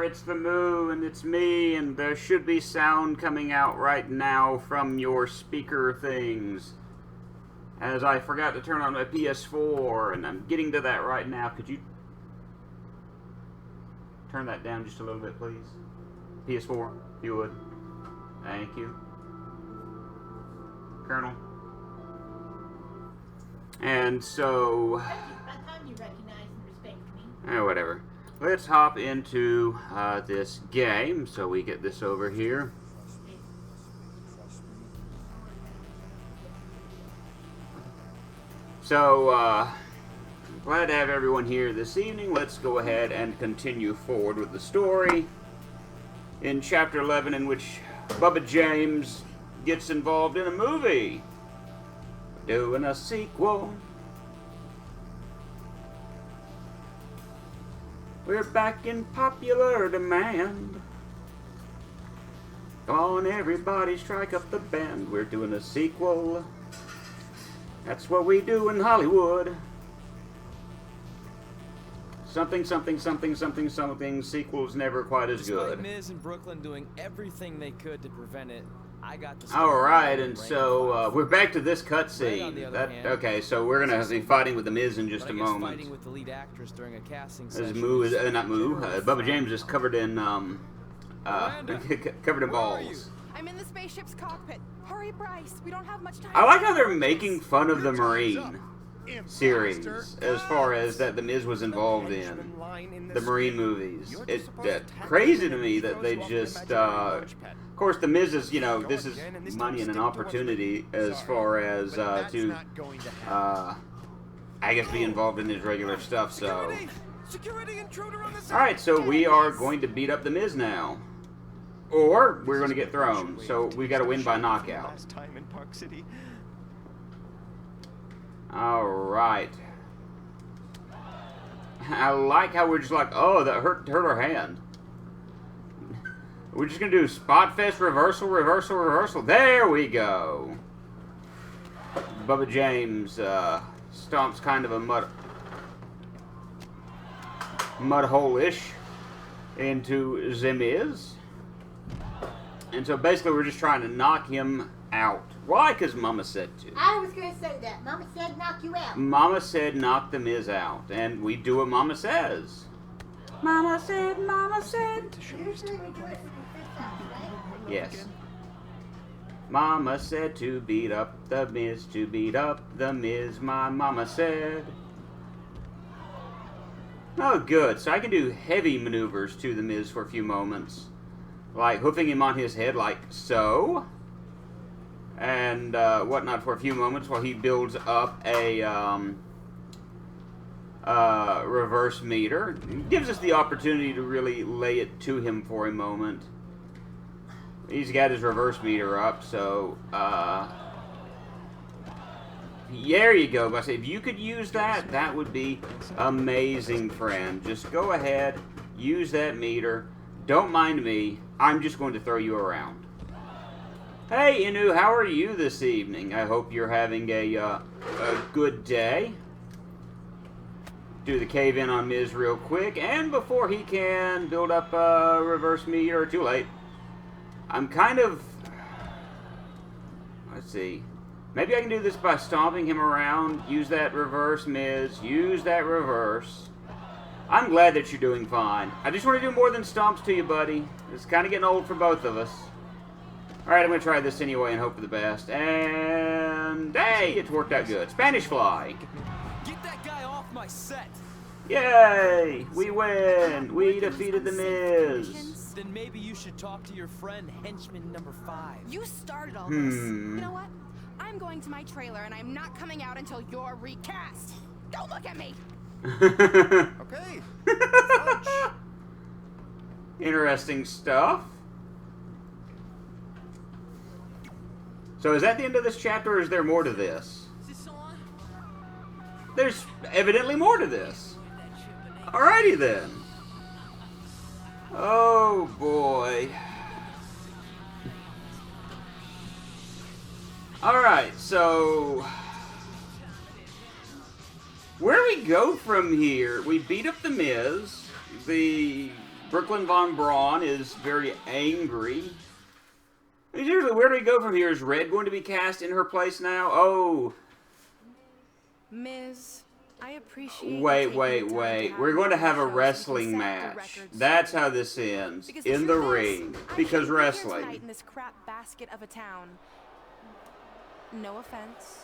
It's the moo, and it's me, and there should be sound coming out right now from your speaker things. As I forgot to turn on my PS4, and I'm getting to that right now. Could you turn that down just a little bit, please? PS4, if you would. Thank you. Colonel. And so... I thought you recognized and respect me. Whatever. Let's hop into this game, so we get this over here. So, glad to have everyone here this evening. Let's go ahead and continue forward with the story. In Chapter 11, in which Bubba James gets involved in a movie. Doing a sequel. We're back in popular demand. Come on, everybody, strike up the band. We're doing a sequel. That's what we do in Hollywood. Something, something, something, something, something. Sequel's never quite as good. Despite Miz and Brooklyn doing everything they could to prevent it, I got the all right, and so we're back to this cutscene. Okay, so we're gonna be fighting with the Miz in just a moment. Fighting with the lead actress during a casting This session. Moo is not Moo. Bubba James is covered in covered in balls. I'm in the spaceship's cockpit. Hurry, Bryce. We don't have much time. I like how they're making fun of the Marine series as far as that the Miz was involved in the Marine movies. It's crazy to me that they just of course the Miz is, you know, this is money and an opportunity as far as to I guess be involved in his regular stuff. So alright, so we are going to beat up the Miz now, or we're going to get thrown, so we got to win by knockout. Alright. I like how we're just like, oh, that hurt our hand. We're just going to do spot fest, reversal, reversal, reversal. There we go. Bubba James stomps kind of a mud hole-ish into The Miz. And so basically we're just trying to knock him out. Why? Because Mama said to. I was going to say that. Mama said knock you out. Mama said knock the Miz out. And we do what Mama says. Mama said, Mama said. Usually we do it from the fifth house, right? Yes. Mama said to beat up the Miz, to beat up the Miz, my mama said. Oh, good. So I can do heavy maneuvers to the Miz for a few moments. Like hoofing him on his head like so. And whatnot for a few moments while he builds up a reverse meter. It gives us the opportunity to really lay it to him for a moment. He's got his reverse meter up, so there you go. I say if you could use that, that would be amazing, friend. Just go ahead, use that meter. Don't mind me. I'm just going to throw you around. Hey, Inu, how are you this evening? I hope you're having a good day. Do the cave-in on Miz real quick, and before he can build up a reverse meter, too late. I'm kind of... Let's see. Maybe I can do this by stomping him around. Use that reverse, Miz. Use that reverse. I'm glad that you're doing fine. I just want to do more than stomps to you, buddy. It's kind of getting old for both of us. Alright, I'm going to try this anyway and hope for the best. And, hey, it's worked out good. Spanish Fly. Get that guy off my set. Yay! We win! We defeated the Miz. Then maybe you should talk to your friend, henchman number 5. You started all this. You know what? I'm going to my trailer, and I'm not coming out until you're recast. Don't look at me. Okay. Interesting stuff. So is that the end of this chapter, or is there more to this? There's evidently more to this. Alrighty then. Oh boy. Alright, so... where are we go from here? We beat up The Miz. The Brooklyn Von Braun is very angry. Seriously, where do we go from here? Is Red going to be cast in her place now? Oh. Miz, I appreciate Wait. We're going to have a wrestling match. That's how this ends. In the ring. Because wrestling. In this crap basket of a town. No offense.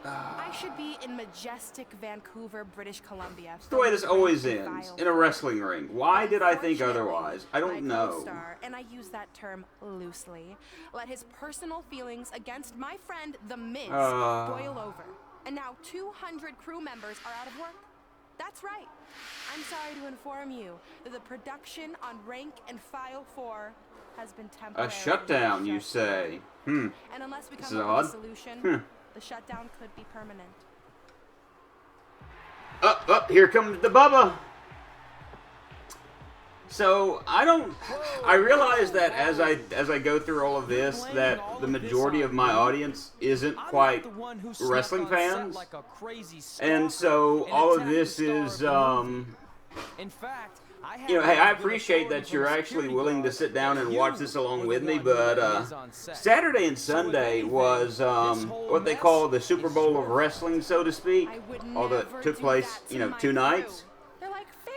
I should be in majestic Vancouver, British Columbia. It's the way this always ends. In a wrestling ring. Why did I think otherwise? I don't know. And I use that term loosely. Let his personal feelings against my friend, The Miz, boil over. And now 200 crew members are out of work. That's right. I'm sorry to inform you that the production on Rank and File 4 has been temporarily a shutdown, you say? And unless we come up with a solution, the shutdown could be permanent. Up, here comes the Bubba. So I realize that as I go through all of this, that the majority of my audience isn't quite wrestling fans, and so all of this is in fact, you know, hey, I appreciate that you're actually willing to sit down and watch this along with me, but Saturday and Sunday was what they call the Super Bowl of wrestling, so to speak, although it took place, you know, 2 nights.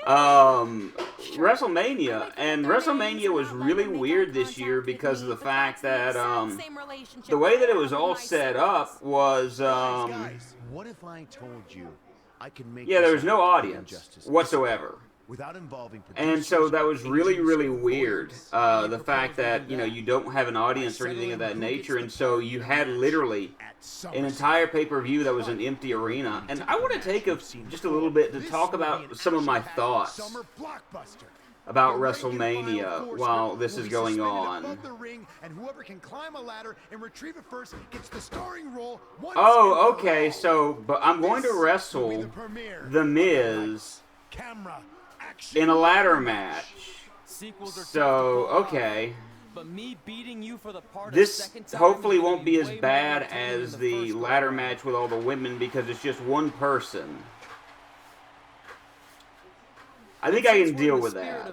WrestleMania, and WrestleMania was really weird this year because of the fact that the way that it was all set up was what if I told you I can make yeah, there was no audience whatsoever. Without involving and so that was really, really weird. The fact that, you know, you don't have an audience or anything of that nature, and so you had literally an entire pay-per-view that was an empty arena. And I want to take just a little bit to talk about some of my thoughts about WrestleMania while this is going on. Oh, okay, so, but I'm going to wrestle The Miz in a ladder match. So, okay. This hopefully won't be as bad as the ladder match with all the women because it's just one person. I think I can deal with that.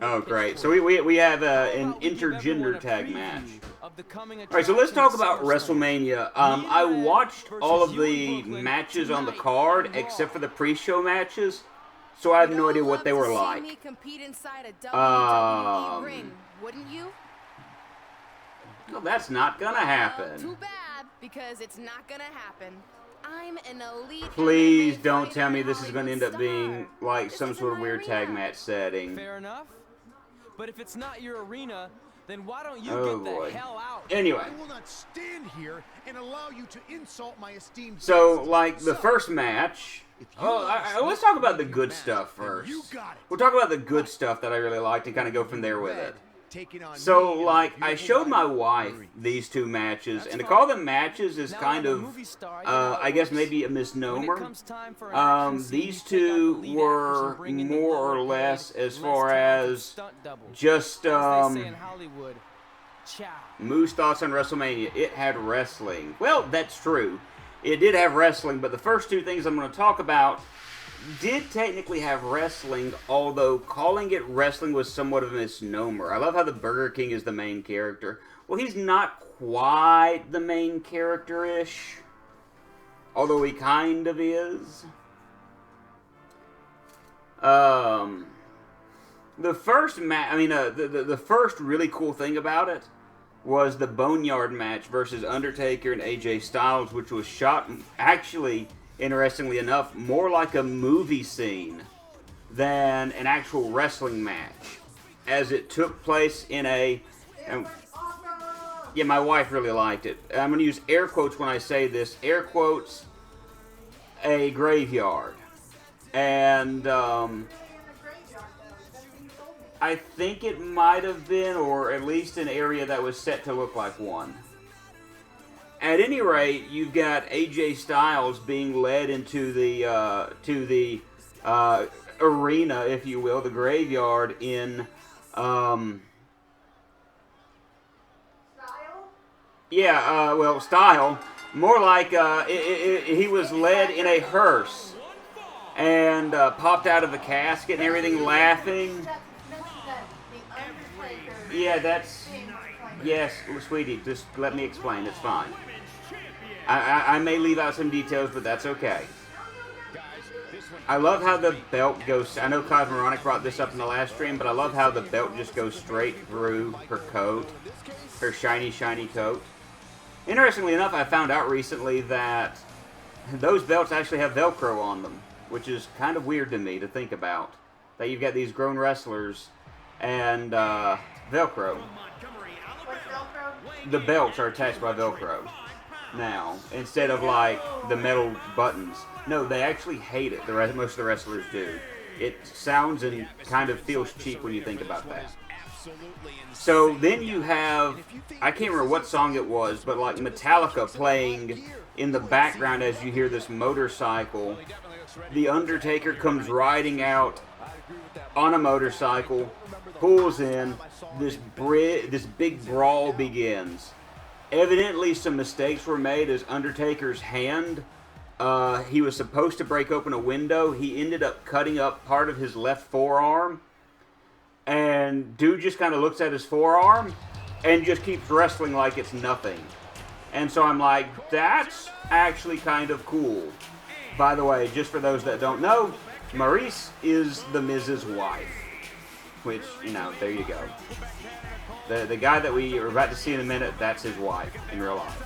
Oh, great. So we have an intergender tag match. Alright, so let's talk about WrestleMania. I watched all of the matches on the card except for the pre-show matches, so I have no idea what they were like. Well, that's not gonna happen. Too bad, because it's not gonna happen. I'm an elite. Please don't tell me this is going to end up being like some sort of weird tag match setting. Fair enough. But if it's not your arena, then why don't you get the hell out? Anyway. I will not stand here and allow you to insult my esteemed. So, like the first match. Let's talk about the good stuff first. We'll talk about the good stuff that I really liked and kind of go from there with it. So, like, I showed my wife these 2 matches, and to call them matches is kind of, I guess maybe a misnomer. These 2 were more or less as far as just, Moo's thoughts on WrestleMania. It had wrestling. Well, that's true. It did have wrestling, but the first 2 things I'm going to talk about did technically have wrestling, although calling it wrestling was somewhat of a misnomer. I love how the Burger King is the main character. Well, he's not quite the main character-ish, although he kind of is. The first the first really cool thing about it was the Boneyard match versus Undertaker and AJ Styles, which was shot actually, interestingly enough, more like a movie scene than an actual wrestling match, as it took place in a... yeah, my wife really liked it. I'm going to use air quotes when I say this. Air quotes, a graveyard. And I think it might have been, or at least an area that was set to look like one. At any rate, you've got AJ Styles being led into the arena, if you will, the graveyard in Style? yeah, well, Style More like he was led in a hearse and popped out of a casket and everything, laughing. Yeah, that's... Yes, sweetie, just let me explain. It's fine. I may leave out some details, but that's okay. I love how the belt goes... I know Cosmoronic brought this up in the last stream, but I love how the belt just goes straight through her coat. Her shiny, shiny coat. Interestingly enough, I found out recently that those belts actually have Velcro on them, which is kind of weird to me to think about. That you've got these grown wrestlers and Velcro. What's Velcro? The belts are attached by Velcro now, instead of like the metal buttons. No, they actually hate it. Most of the wrestlers do. It sounds and kind of feels cheap when you think about that. So then you have, I can't remember what song it was, but like Metallica playing in the background as you hear this motorcycle. The Undertaker comes riding out on a motorcycle, pulls in, this big brawl begins. Evidently some mistakes were made as Undertaker's hand. He was supposed to break open a window. He ended up cutting up part of his left forearm. And dude just kind of looks at his forearm and just keeps wrestling like it's nothing. And so I'm like, that's actually kind of cool. By the way, just for those that don't know, Maurice is the Miz's wife. Which, you know, there you go. The guy that we are about to see in a minute, that's his wife in real life.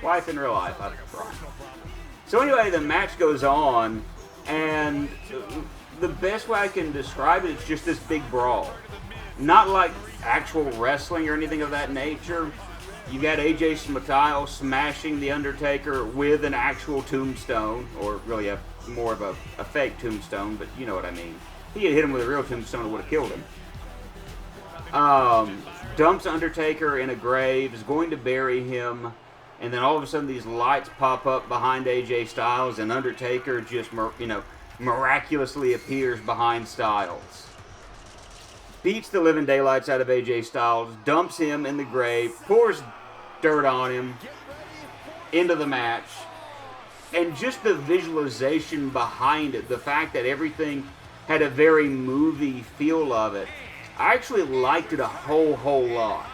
Wife in real life, I promise. So anyway, the match goes on, and the best way I can describe it is just this big brawl. Not like actual wrestling or anything of that nature. You got AJ Styles smashing The Undertaker with an actual tombstone, or really more of a fake tombstone, but you know what I mean. If he had hit him with a real tombstone, it would have killed him. Dumps Undertaker in a grave, is going to bury him, and then all of a sudden these lights pop up behind AJ Styles, and Undertaker just, miraculously appears behind Styles. Beats the living daylights out of AJ Styles, dumps him in the grave, pours dirt on him, into the match. And just the visualization behind it, the fact that everything had a very movie feel of it, I actually liked it a whole lot.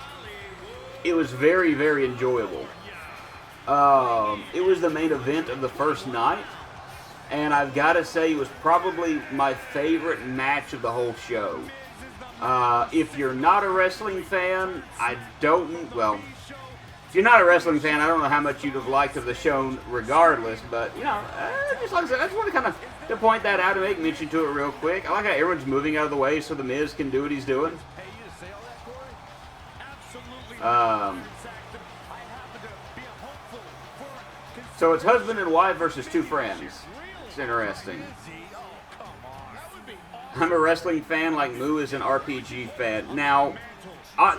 It was very, very enjoyable. It was the main event of the first night. And I've got to say, it was probably my favorite match of the whole show. If you're not a wrestling fan, if you're not a wrestling fan, I don't know how much you'd have liked of the show regardless, but, just like I said, I just want to kind of to point that out and make mention to it real quick. I like how everyone's moving out of the way so The Miz can do what he's doing. So it's husband and wife versus two friends. It's interesting. I'm a wrestling fan like Moo is an RPG fan. Now,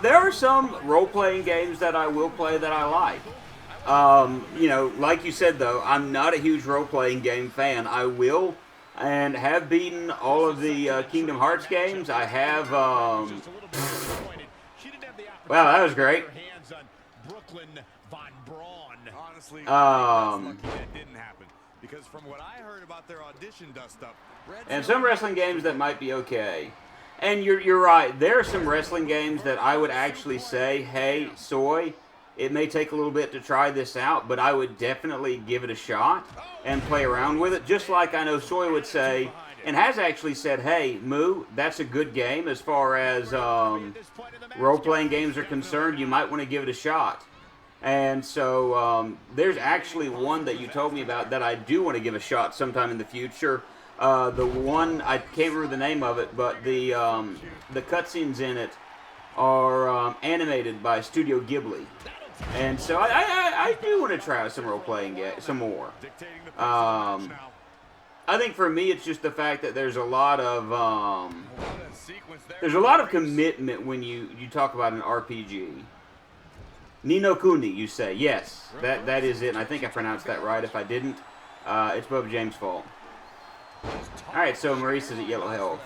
there are some role-playing games that I will play that I like. Like you said, though, I'm not a huge role-playing game fan. I will and have beaten all of the Kingdom Hearts games. I have, wow, that was great. Because from what I heard about their audition dust-up, and some wrestling games that might be okay. And you're right. There are some wrestling games that I would actually say, hey, Soy, it may take a little bit to try this out, but I would definitely give it a shot and play around with it. Just like I know Soy would say, and has actually said, hey, Moo, that's a good game as far as role-playing games are concerned. You might want to give it a shot. And so there's actually one that you told me about that I do want to give a shot sometime in the future. The one, I can't remember the name of it, but the cutscenes in it are animated by Studio Ghibli. And so I do want to try out some role-playing games, some more. I think for me it's just the fact that there's a lot of commitment when you talk about an RPG. Ni no Kuni, you say. Yes, that is it, and I think I pronounced that right. If I didn't, it's Bubba James' fault. Alright, so Maurice is at yellow health.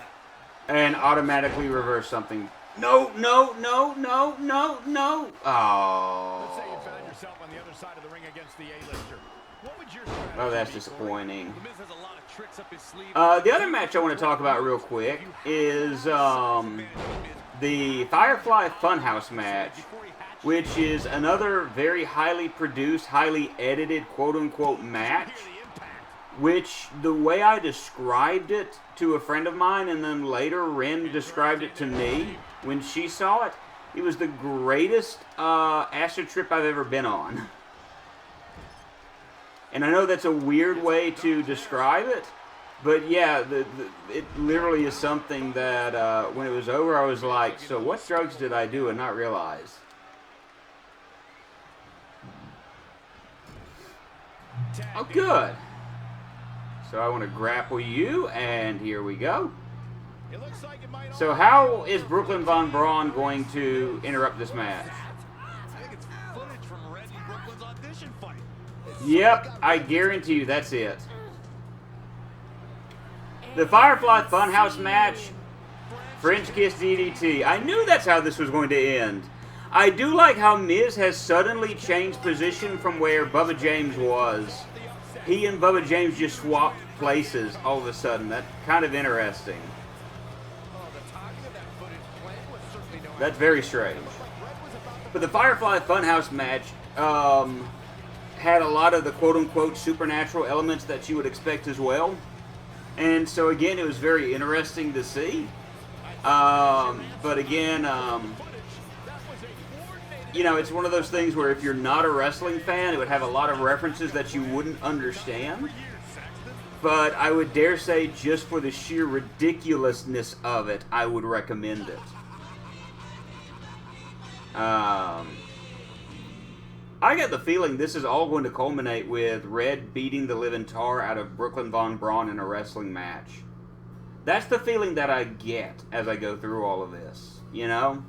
And automatically reverse something. No, no, no, no, no, no. Let's say you Oh. found yourself on the other side of the ring against the A-lister. What would your Oh, that's strategy be, disappointing. Corey? The Miz has a lot of tricks up his sleeve. The other match I want to talk about real quick is the Firefly Funhouse match, which is another very highly produced, highly edited, quote-unquote match, which the way I described it to a friend of mine, and then later Ren described it to me when she saw it, it was the greatest acid trip I've ever been on. And I know that's a weird way to describe it, but yeah, it literally is something that when it was over, I was like, so what drugs did I do and not realize? Oh, good. So I want to grapple you, and here we go. So how is Brooklyn Von Braun going to interrupt this match? I think it's footage from Red and Brooklyn's audition fight. Yep, I guarantee you that's it. The Firefly Funhouse match, French Kiss DDT. I knew that's how this was going to end. I do like how Miz has suddenly changed position from where Bubba James was. He and Bubba James just swapped places all of a sudden. That's kind of interesting. That's very strange. But the Firefly Funhouse match had a lot of the quote-unquote supernatural elements that you would expect as well. And so again, it was very interesting to see. But again, you know, it's one of those things where if you're not a wrestling fan, it would have a lot of references that you wouldn't understand. But I would dare say, just for the sheer ridiculousness of it, I would recommend it. I get the feeling this is all going to culminate with Red beating the living tar out of Brooklyn Von Braun in a wrestling match. That's the feeling that I get as I go through all of this, you know?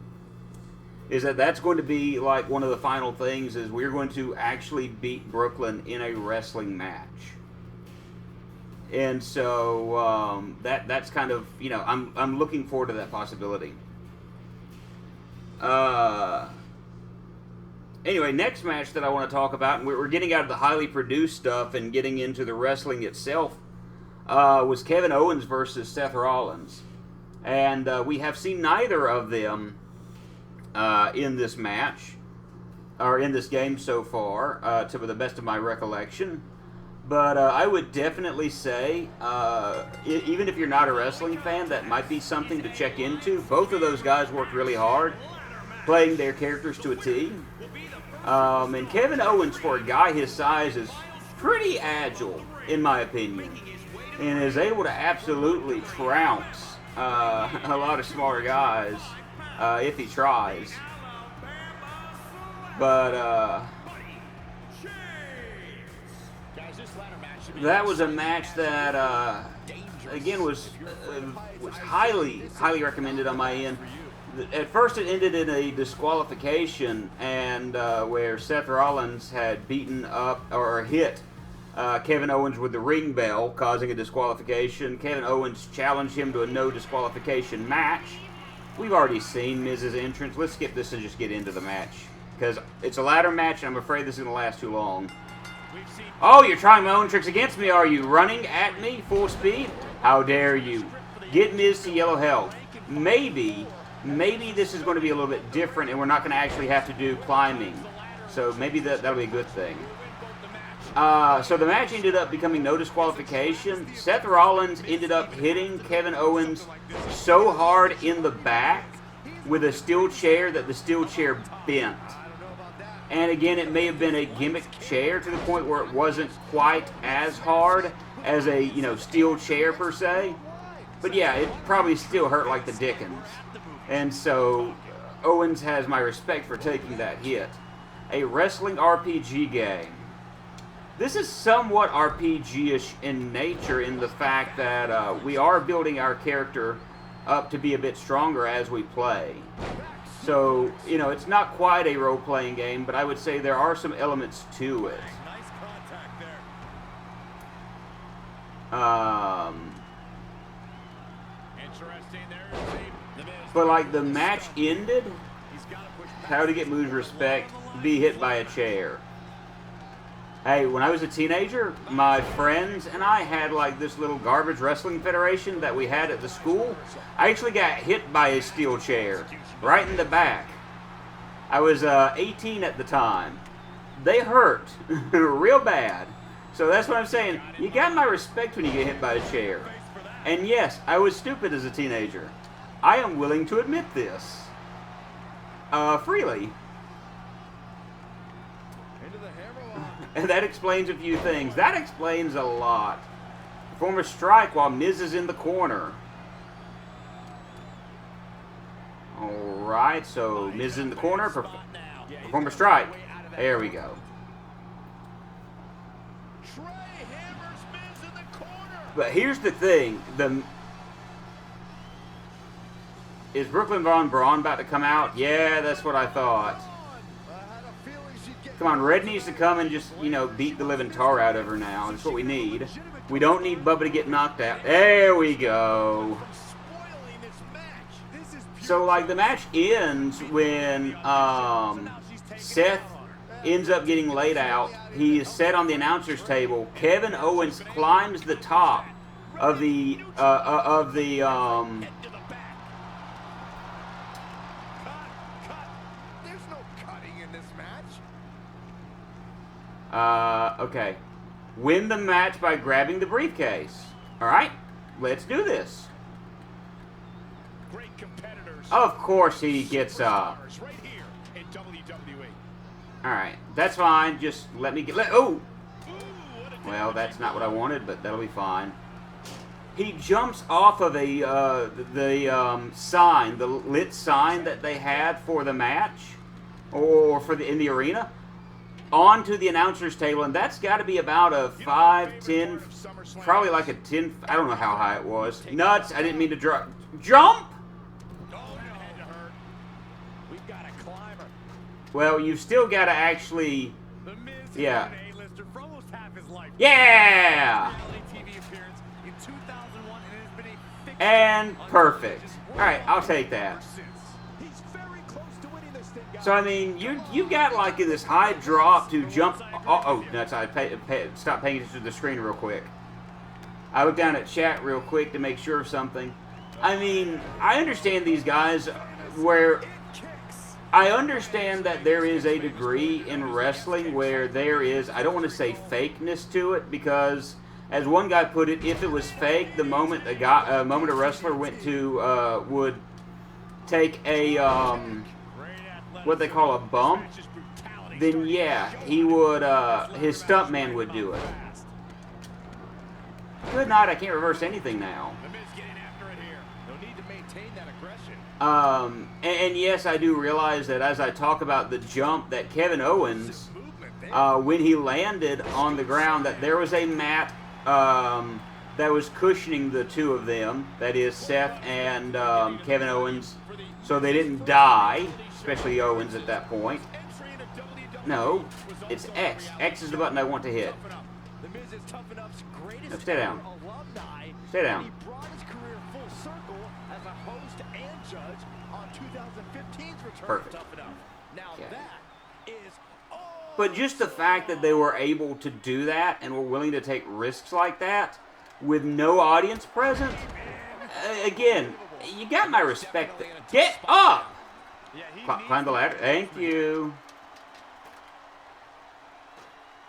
Is that that's going to be like one of the final things, is we're going to actually beat Brooklyn in a wrestling match. And so that's kind of, you know, I'm looking forward to that possibility. Anyway, next match that I want to talk about, and we're getting out of the highly produced stuff and getting into the wrestling itself, was Kevin Owens versus Seth Rollins. And we have seen neither of them in this match, or in this game so far, to the best of my recollection. But I would definitely say, even if you're not a wrestling fan, that might be something to check into. Both of those guys worked really hard, playing their characters to a T. And Kevin Owens, for a guy his size, is pretty agile, in my opinion, and is able to absolutely trounce a lot of smaller guys if he tries. But that was a match that, again, was highly recommended on my end. At first it ended in a disqualification, and where Seth Rollins had beaten up or hit Kevin Owens with the ring bell, causing a disqualification. Kevin Owens challenged him to a no disqualification match. We've already seen Miz's entrance. Let's skip this and just get into the match, because it's a ladder match and I'm afraid this is going to last too long. Oh, you're trying my own tricks against me, are you? Running at me full speed? How dare you? Get Miz to yellow health. Maybe this is going to be a little bit different and we're not going to actually have to do climbing. So maybe that'll be a good thing. So the match ended up becoming no disqualification. Seth Rollins ended up hitting Kevin Owens so hard in the back with a steel chair that the steel chair bent. And again, it may have been a gimmick chair to the point where it wasn't quite as hard as a, you know, steel chair per se. But yeah, it probably still hurt like the dickens. And so Owens has my respect for taking that hit. A wrestling RPG game. This is somewhat RPG-ish in nature, in the fact that we are building our character up to be a bit stronger as we play. So, you know, it's not quite a role-playing game, but I would say there are some elements to it. Nice contact there. Interesting. There's But like the match ended, how to get Moo's respect, be hit by a chair. Hey, when I was a teenager, my friends and I had like this little garbage wrestling federation that we had at the school. I actually got hit by a steel chair right in the back. I was 18 at the time. They hurt real bad. So that's what I'm saying. You got my respect when you get hit by a chair. And yes, I was stupid as a teenager. I am willing to admit this. Freely. And that explains a few things. That explains a lot. Perform a strike while Miz is in the corner. Alright, so Miz is in the corner. Perform a strike. There we go. But here's the thing. Is Brooklyn Von Braun about to come out? Yeah, that's what I thought. Come on, Red needs to come and just, you know, beat the living tar out of her now. That's what we need. We don't need Bubba to get knocked out. There we go. So, like, the match ends when Seth ends up getting laid out. He is set on the announcer's table. Kevin Owens climbs the top of the okay. Win the match by grabbing the briefcase. Alright, let's do this. Great competitors. Of course he gets Right here in WWE. Alright, that's fine. Just let me get... oh! Well, that's not what I wanted, but that'll be fine. He jumps off of the sign, the lit sign that they had for the match, or for in the arena, onto the announcer's table, and that's got to be about a 5, 10, probably like a 10, I don't know how high it was. Nuts, I didn't mean to drop. Jump! Well, you've still got to actually, yeah. Yeah! And perfect. Alright, I'll take that. So, I mean, you got like this high drop to jump. Oh, nuts. I stopped paying attention to the screen real quick. I looked down at chat real quick to make sure of something. I mean, I understand these guys where... I understand that there is a degree in wrestling where there is, I don't want to say fakeness to it, because as one guy put it, if it was fake, the moment a wrestler went to would take a what they call a bump, then yeah, he would his stuntman would do it. Good night. I can't reverse anything now. And yes, I do realize that as I talk about the jump that Kevin Owens, when he landed on the ground, that there was a mat that was cushioning the two of them, that is Seth and Kevin Owens, so they didn't die, especially Owens at that point. No, it's X. X is the button I want to hit. No, stay down. Stay down. Perfect. Yeah. But just the fact that they were able to do that and were willing to take risks like that with no audience present, again, you got my respect. Get up! Climb the ladder. Thank you.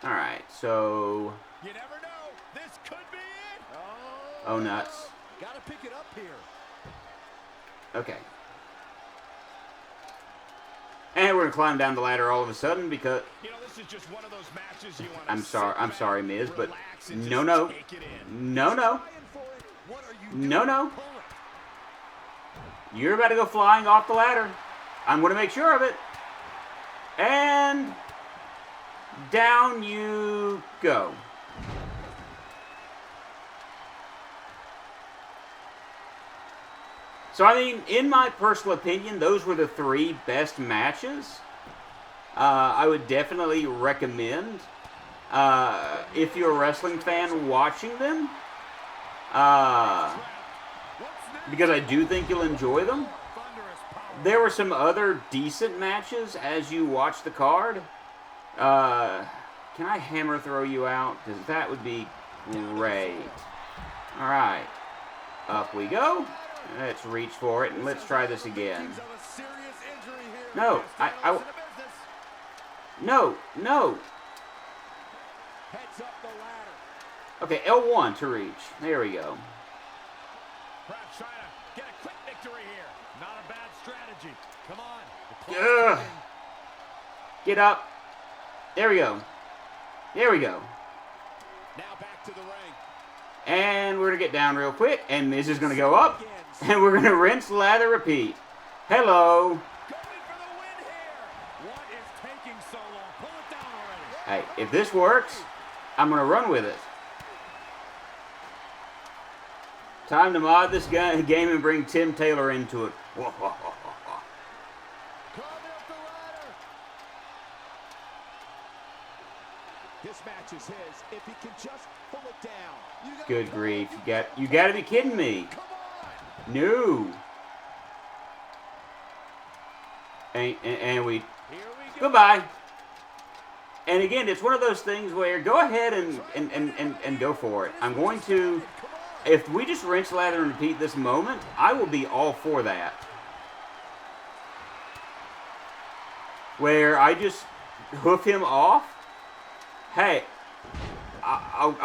Alright, so... You never know. This could be it. Oh, nuts. Gotta pick it up here. Okay. And we're gonna climb down the ladder all of a sudden because this is just one of those matches you want to I'm sorry, Miz, but no. You're about to go flying off the ladder. I'm gonna make sure of it. And down you go. So, I mean, in my personal opinion, those were the 3 best matches. I would definitely recommend, if you're a wrestling fan, watching them. Because I do think you'll enjoy them. There were some other decent matches as you watch the card. Can I hammer throw you out? Because that would be great. Alright. Up we go. Let's reach for it and let's try this again. No, No, no. Okay, L1 to reach. There we go. Perhaps trying to get a quick victory here. Not a bad strategy. Come on. Ugh. Get up. There we go. There we go. Now back to the ring. And we're going to get down real quick. And Miz is going to go up. And we're going to rinse, lather, repeat. Hello. Going for the win here. What is taking so long? Pull it down already. Hey, if this works, I'm going to run with it. Time to mod this game and bring Tim Taylor into it. This match is his if he can just pull it down. Good grief. You got to be kidding me. No. And we goodbye. And again, it's one of those things where go ahead and go for it. I'm going to, if we just rinse, lather, and repeat this moment, I will be all for that. Where I just hoof him off. Hey, I'm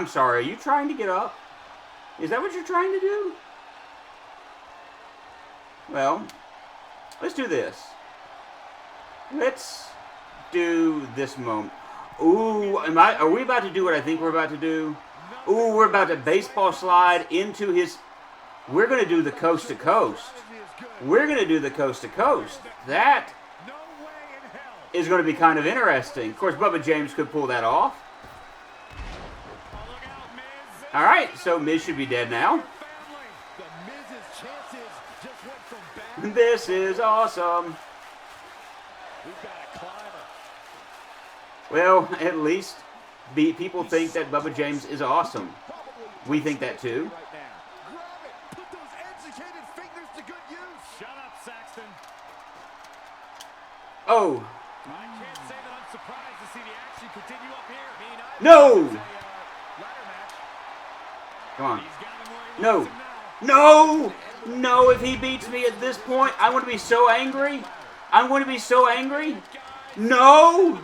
sorry. Are you trying to get up? Is that what you're trying to do? Well, let's do this. Let's do this moment. Ooh, are we about to do what I think we're about to do? Ooh, we're about to baseball slide into his... We're going to do the coast to coast. We're going to do the coast to coast. That is going to be kind of interesting. Of course, Bubba James could pull that off. All right, so Miz should be dead now. This is awesome. Well, at least people think that Bubba James is awesome. We think that too. Oh. No! Come on. No. No! No, if he beats me at this point, I'm going to be so angry. I'm going to be so angry. No!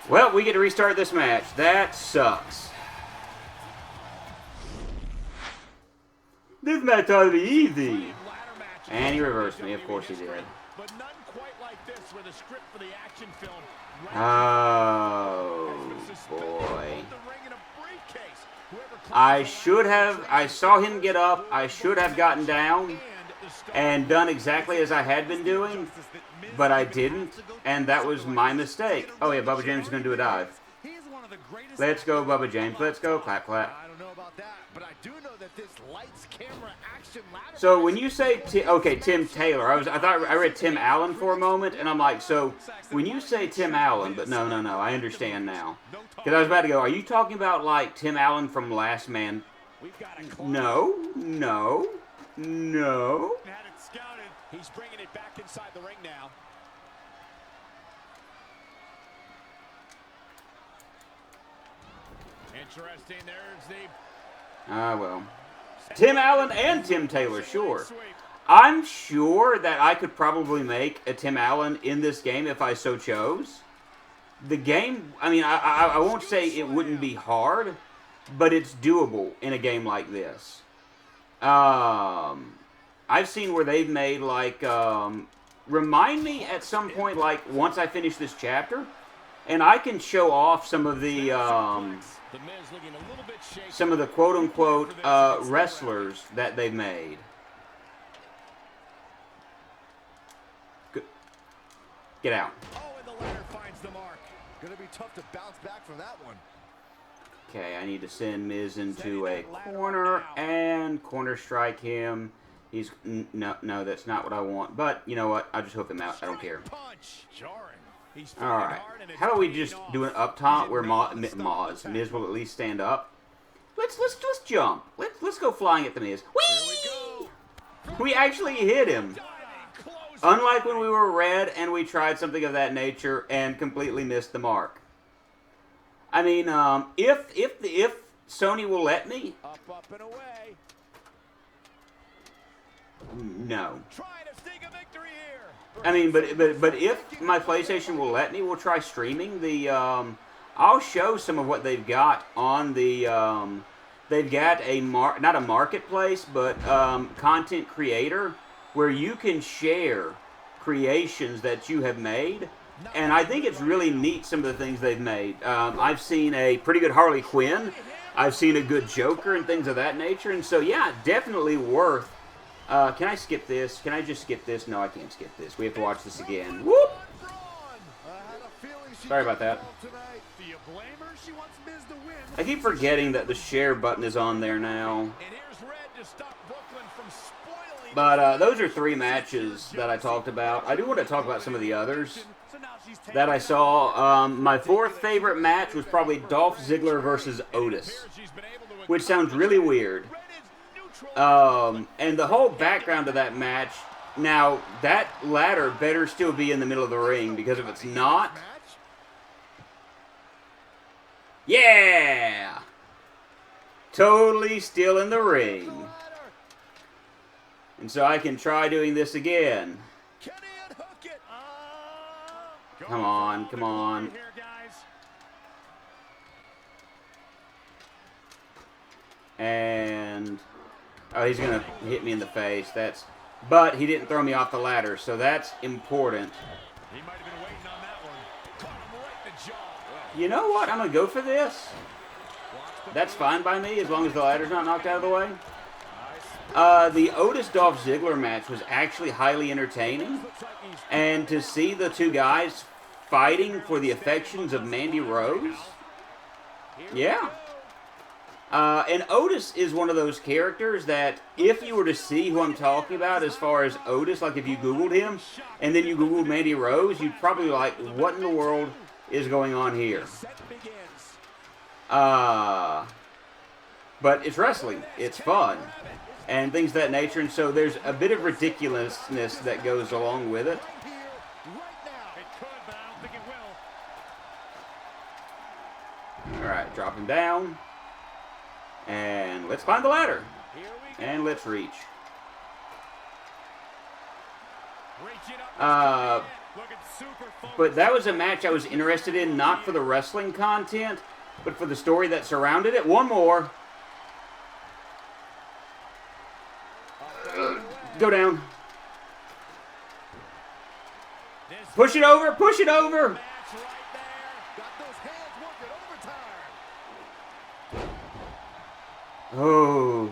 Well, we get to restart this match. That sucks. This match ought to be easy. And he reversed me. Of course he did. Oh, boy. I saw him get up. I should have gotten down and done exactly as I had been doing, but I didn't, and that was my mistake. Oh, yeah, Bubba James is going to do a dive. Let's go, Bubba James. Let's go. Clap, clap. So when you say, okay, Tim Taylor, I thought I read Tim Allen for a moment, and I'm like, so when you say Tim Allen, but no, I understand now. Because I was about to go, are you talking about like Tim Allen from Last Man? No. He's bringing it back inside the ring now. Interesting. There's the... well. Tim Allen and Tim Taylor, sure. I'm sure that I could probably make a Tim Allen in this game if I so chose. The game, I mean, I won't say it wouldn't be hard, but it's doable in a game like this. I've seen where they've made, like, remind me at some point, like, once I finish this chapter, and I can show off some of the quote-unquote wrestlers that they've made. Good. Get out. Oh, and the ladder finds the mark. Gonna be tough to bounce back from that one. Okay, I need to send Miz into a corner and corner strike him. No, that's not what I want. But you know what? I'll just hook him out. I don't care. Punch. Jarring. He's All right. How about we just do an up top where Miz will at least stand up? Let's jump. Let's go flying at the Miz. Whee! We actually hit him. Unlike when we were red and we tried something of that nature and completely missed the mark. I mean, if Sony will let me. Up and away. No. Trying to sneak a victory here. I mean, but if my PlayStation will let me, we'll try streaming the. I'll show some of what they've got on the. They've got a not a marketplace, but content creator where you can share creations that you have made, and I think it's really neat some of the things they've made. I've seen a pretty good Harley Quinn. I've seen a good Joker and things of that nature, and so yeah, definitely worth. Can I skip this? Can I just skip this? No, I can't skip this. We have to watch this again. Whoop! Sorry about that. Do you blame her? She wants Miz to win. I keep forgetting that the share button is on there now. And here's Red to stop Brooklyn from spoiling. But those are 3 matches that I talked about. I do want to talk about some of the others that I saw. My 4th favorite match was probably Dolph Ziggler versus Otis, which sounds really weird. And the whole background of that match, now that ladder better still be in the middle of the ring, because if it's not, yeah, totally still in the ring. And so I can try doing this again. Come on, come on. And oh, he's gonna hit me in the face. But he didn't throw me off the ladder, so that's important. He might have been waiting on that one. Caught him right in the jaw. You know what? I'm gonna go for this. That's fine by me as long as the ladder's not knocked out of the way. The Otis Dolph Ziggler match was actually highly entertaining, and to see the 2 guys fighting for the affections of Mandy Rose, yeah. And Otis is one of those characters that if you were to see who I'm talking about as far as Otis, like if you Googled him and then you Googled Mandy Rose, you'd probably be like, what in the world is going on here? But it's wrestling. It's fun. And things of that nature. And so there's a bit of ridiculousness that goes along with it. Alright, drop him down. And let's find the ladder. And let's reach. But that was a match I was interested in, not for the wrestling content, but for the story that surrounded it. One more. Go down. Push it over, push it over. Oh.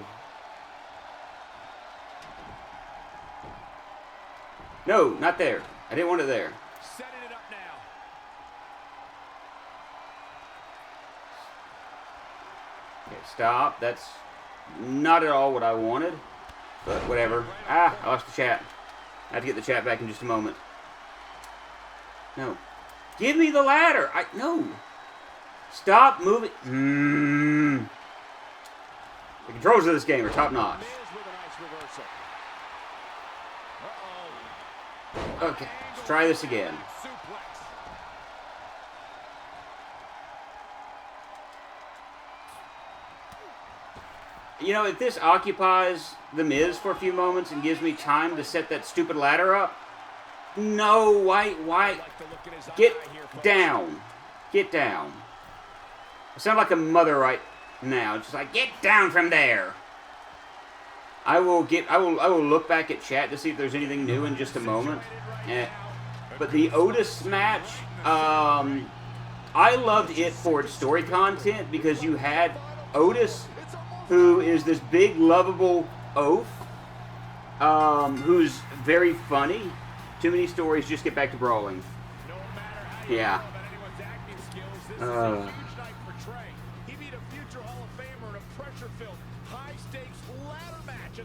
No, not there. I didn't want it there. Setting it up now. Okay, stop. That's not at all what I wanted. But whatever. Ah, I lost the chat. I have to get the chat back in just a moment. No. Give me the ladder. No. Stop moving. The controls of this game are top notch. Okay, let's try this again. You know, if this occupies The Miz for a few moments and gives me time to set that stupid ladder up, no, why? Get down. Get down. I sound like a mother right now. It's just like, get down from there. I will look back at chat to see if there's anything new in just a moment. But the Otis match, I loved it for its story content because you had Otis, who is this big, lovable oaf, who's very funny. Too many stories, just get back to brawling. Yeah.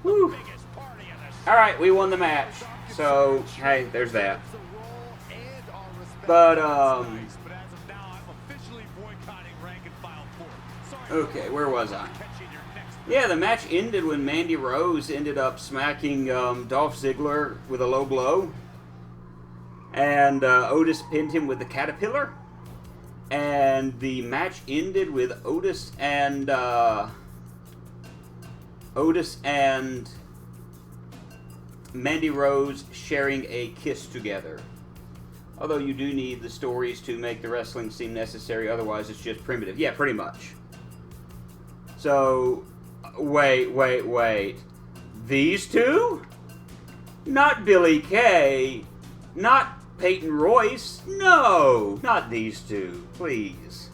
Whew. Alright, we won the match. So, hey, there's that. But, But as of now, I'm officially boycotting rank and file 4. Sorry. okay, where was I? Catch you in your next. Yeah, the match ended when Mandy Rose ended up smacking Dolph Ziggler with a low blow. And Otis pinned him with the Caterpillar. And the match ended with Otis and Mandy Rose sharing a kiss together. Although you do need the stories to make the wrestling seem necessary, otherwise it's just primitive. Yeah, pretty much. So, wait. These two? Not Billy Kay. Not Peyton Royce. No, not these two. Please.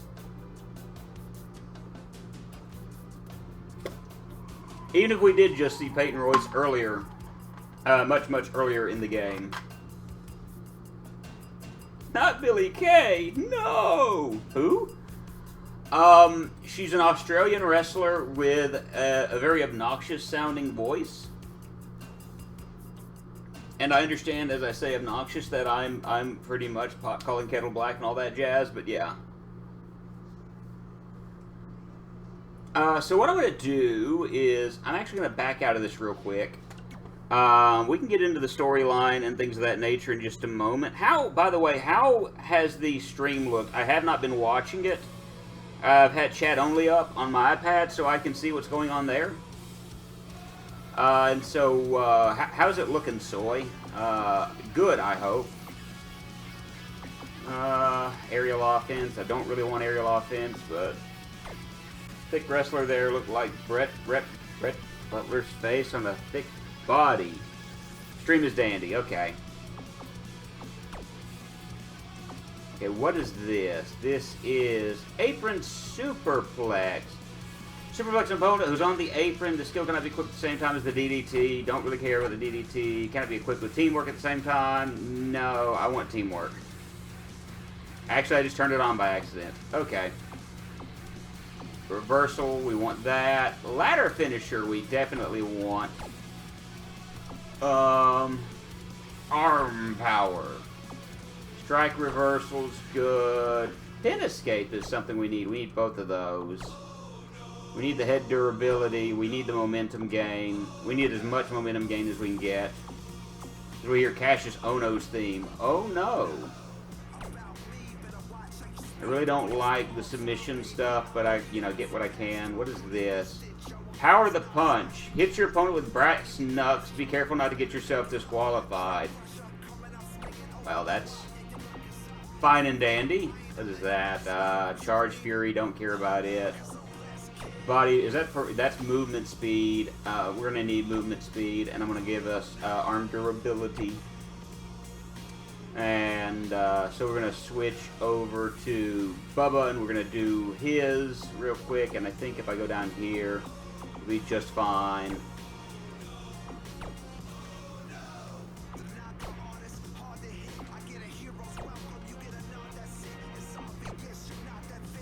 Even if we did just see Peyton Royce earlier, much earlier in the game. Not Billy Kay. No. Who? She's an Australian wrestler with a very obnoxious sounding voice. And I understand, as I say, obnoxious, that I'm pretty much pot calling kettle black and all that jazz, but yeah. So what I'm going to do is, I'm actually going to back out of this real quick. We can get into the storyline and things of that nature in just a moment. By the way, how has the stream looked? I have not been watching it. I've had chat only up on my iPad so I can see what's going on there. And so, how's it looking, Soy? Good, I hope. Aerial offense. I don't really want aerial offense, but thick wrestler there looked like Brett Butler's face on a thick body. Stream is dandy. Okay. Okay, what is this? This is apron superplex. Superplex opponent who's on the apron. The skill cannot be equipped at the same time as the DDT. Don't really care about the DDT. Cannot be equipped with teamwork at the same time. No, I want teamwork. Actually, I just turned it on by accident. Okay. Reversal, we want that. Ladder finisher, we definitely want. Arm power. Strike reversal's good. Pin escape is something we need. We need both of those. We need the head durability. We need the momentum gain. We need as much momentum gain as we can get. We hear Cassius Ohno's theme. Oh no. I really don't like the submission stuff, but I, get what I can. What is this? Power the punch. Hit your opponent with brass knucks. Be careful not to get yourself disqualified. Well, that's fine and dandy. What is that? Charge Fury. Don't care about it. Body, that's movement speed. We're gonna need movement speed, and I'm gonna give us arm durability. And so we're gonna switch over to Bubba, and we're gonna do his real quick. And I think if I go down here, it'll be just fine.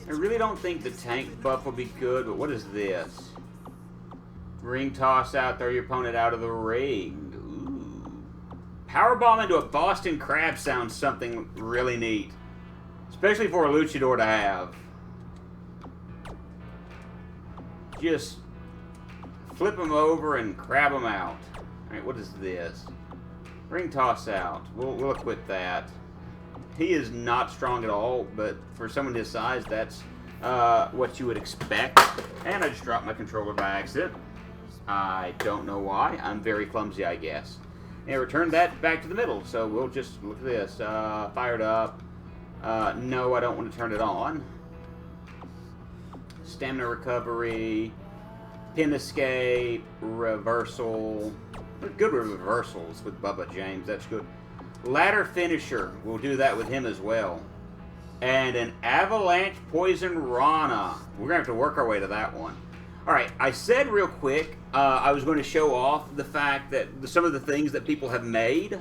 I really don't think the tank buff will be good, but what is this? Ring toss out, throw your opponent out of the ring. Ooh. Powerbomb into a Boston Crab sounds something really neat. Especially for a luchador to have. Just flip him over and crab him out. Alright, what is this? Ring toss out. We'll equip that. He is not strong at all, but for someone his size, that's what you would expect. And I just dropped my controller by accident. I don't know why. I'm very clumsy, I guess. And return that back to the middle. So we'll just look at this. Fired up. No, I don't want to turn it on. Stamina recovery. Pin escape. Reversal. We're good with reversals with Bubba James. That's good. Ladder finisher. We'll do that with him as well. And an avalanche poison Rana. We're going to have to work our way to that one. Alright, I said real quick, I was going to show off the fact that some of the things that people have made.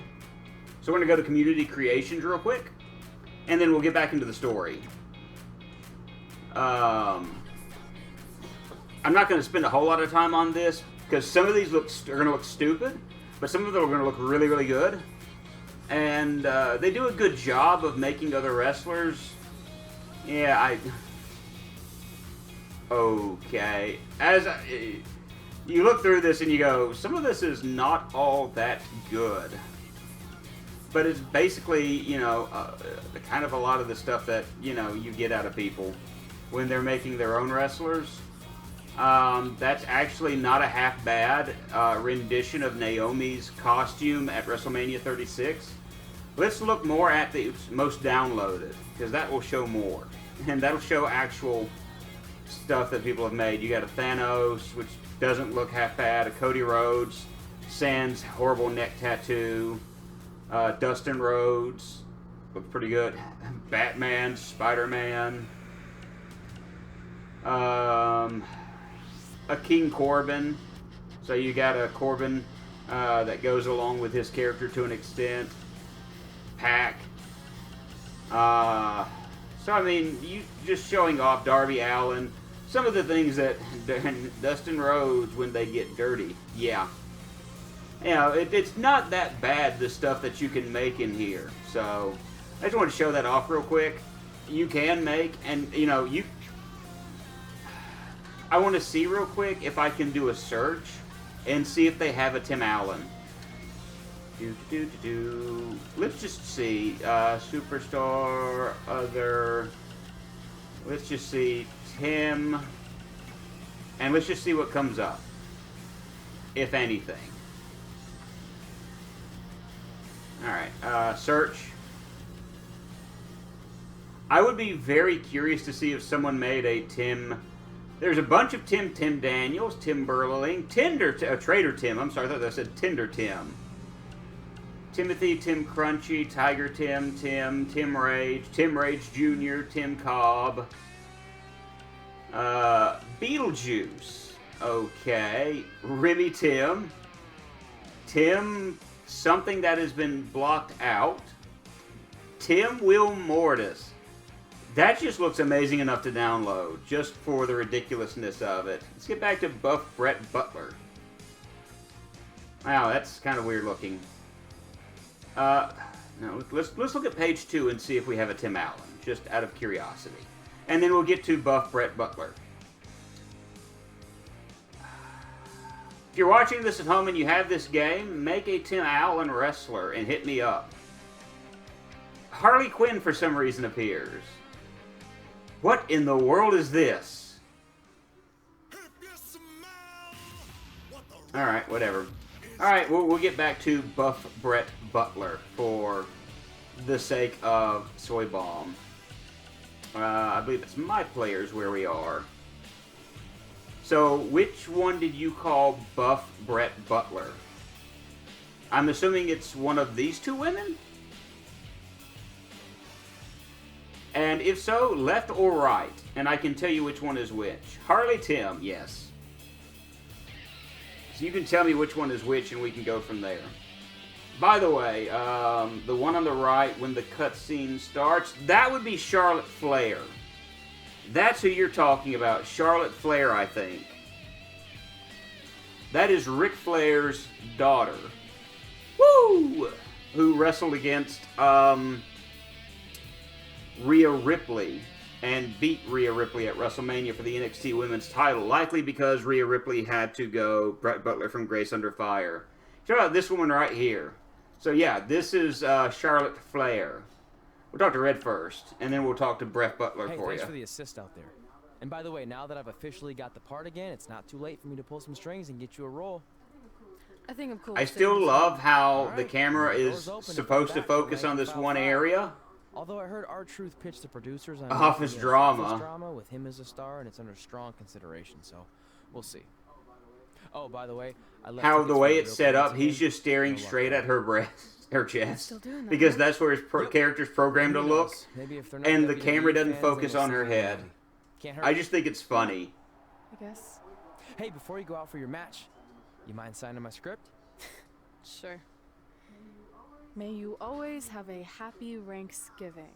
So we're going to go to community creations real quick. And then we'll get back into the story. I'm not going to spend a whole lot of time on this, because some of these are going to look stupid, but some of them are going to look really, really good. And they do a good job of making other wrestlers. Yeah, okay. You look through this and you go, some of this is not all that good. But it's basically, you know, kind of a lot of the stuff that, you know, you get out of people when they're making their own wrestlers. That's actually not a half bad rendition of Naomi's costume at WrestleMania 36. Let's look more at the most downloaded, because that will show more. And that'll show actual stuff that people have made. You got a Thanos, which doesn't look half bad, a Cody Rhodes, sans horrible neck tattoo, Dustin Rhodes, looks pretty good, Batman, Spider-Man, a King Corbin, so you got a Corbin that goes along with his character to an extent, Pac, so I mean, you just showing off Darby Allin, some of the things that Dustin Rhodes when they get dirty, yeah. You know, it's not that bad, the stuff that you can make in here. So, I just want to show that off real quick. You can make, and, you know, I want to see real quick if I can do a search and see if they have a Tim Allen. Let's just see. Superstar, other. Let's just see. Tim. And let's just see what comes up. If anything. Alright, search. I would be very curious to see if someone made a Tim. There's a bunch of Tim Daniels, Tim Berling, Trader Tim. I'm sorry, I thought that said Tinder Tim. Timothy, Tim Crunchy, Tiger Tim Rage Jr., Tim Cobb, Beetlejuice, okay, Remy Tim, something that has been blocked out, Tim Will Mortis. That just looks amazing enough to download, just for the ridiculousness of it. Let's get back to Buff Brett Butler. Wow, that's kind of weird looking. No, let's look at page 2 and see if we have a Tim Allen, just out of curiosity. And then we'll get to Buff Brett Butler. If you're watching this at home and you have this game, make a Tim Allen wrestler and hit me up. Harley Quinn for some reason appears. What in the world is this? Alright, whatever. Alright, we'll get back to Buff Brett Butler for the sake of Soy Bomb. I believe it's my players where we are. So, which one did you call Buff Brett Butler? I'm assuming it's one of these two women? And if so, left or right? And I can tell you which one is which. Harley Tim, yes. So you can tell me which one is which and we can go from there. By the way, the one on the right when the cutscene starts, that would be Charlotte Flair. That's who you're talking about. Charlotte Flair, I think. That is Ric Flair's daughter. Woo! Who wrestled against Rhea Ripley and beat Rhea Ripley at WrestleMania for the NXT Women's title, likely because Rhea Ripley had to go Brett Butler from Grace Under Fire. Check out this woman right here. So yeah, this is Charlotte Flair. We'll talk to Red first, and then we'll talk to Brett Butler for you. Thanks for the assist out there. And by the way, now that I've officially got the part again, it's not too late for me to pull some strings and get you a roll. I think I'm cool. I still love how the camera is supposed to focus on this one area. Although I heard R-Truth pitch the producers on Office drama. Office drama with him as a star, and it's under strong consideration, so we'll see. Oh, by the way, how the way it's set up, he's just staring straight at her breast, her chest, because that's where his character's programmed to look, and the camera doesn't focus on her head. I just think it's funny. I guess. Hey, before you go out for your match, you mind signing my script? Sure. May you always have a happy Ranksgiving.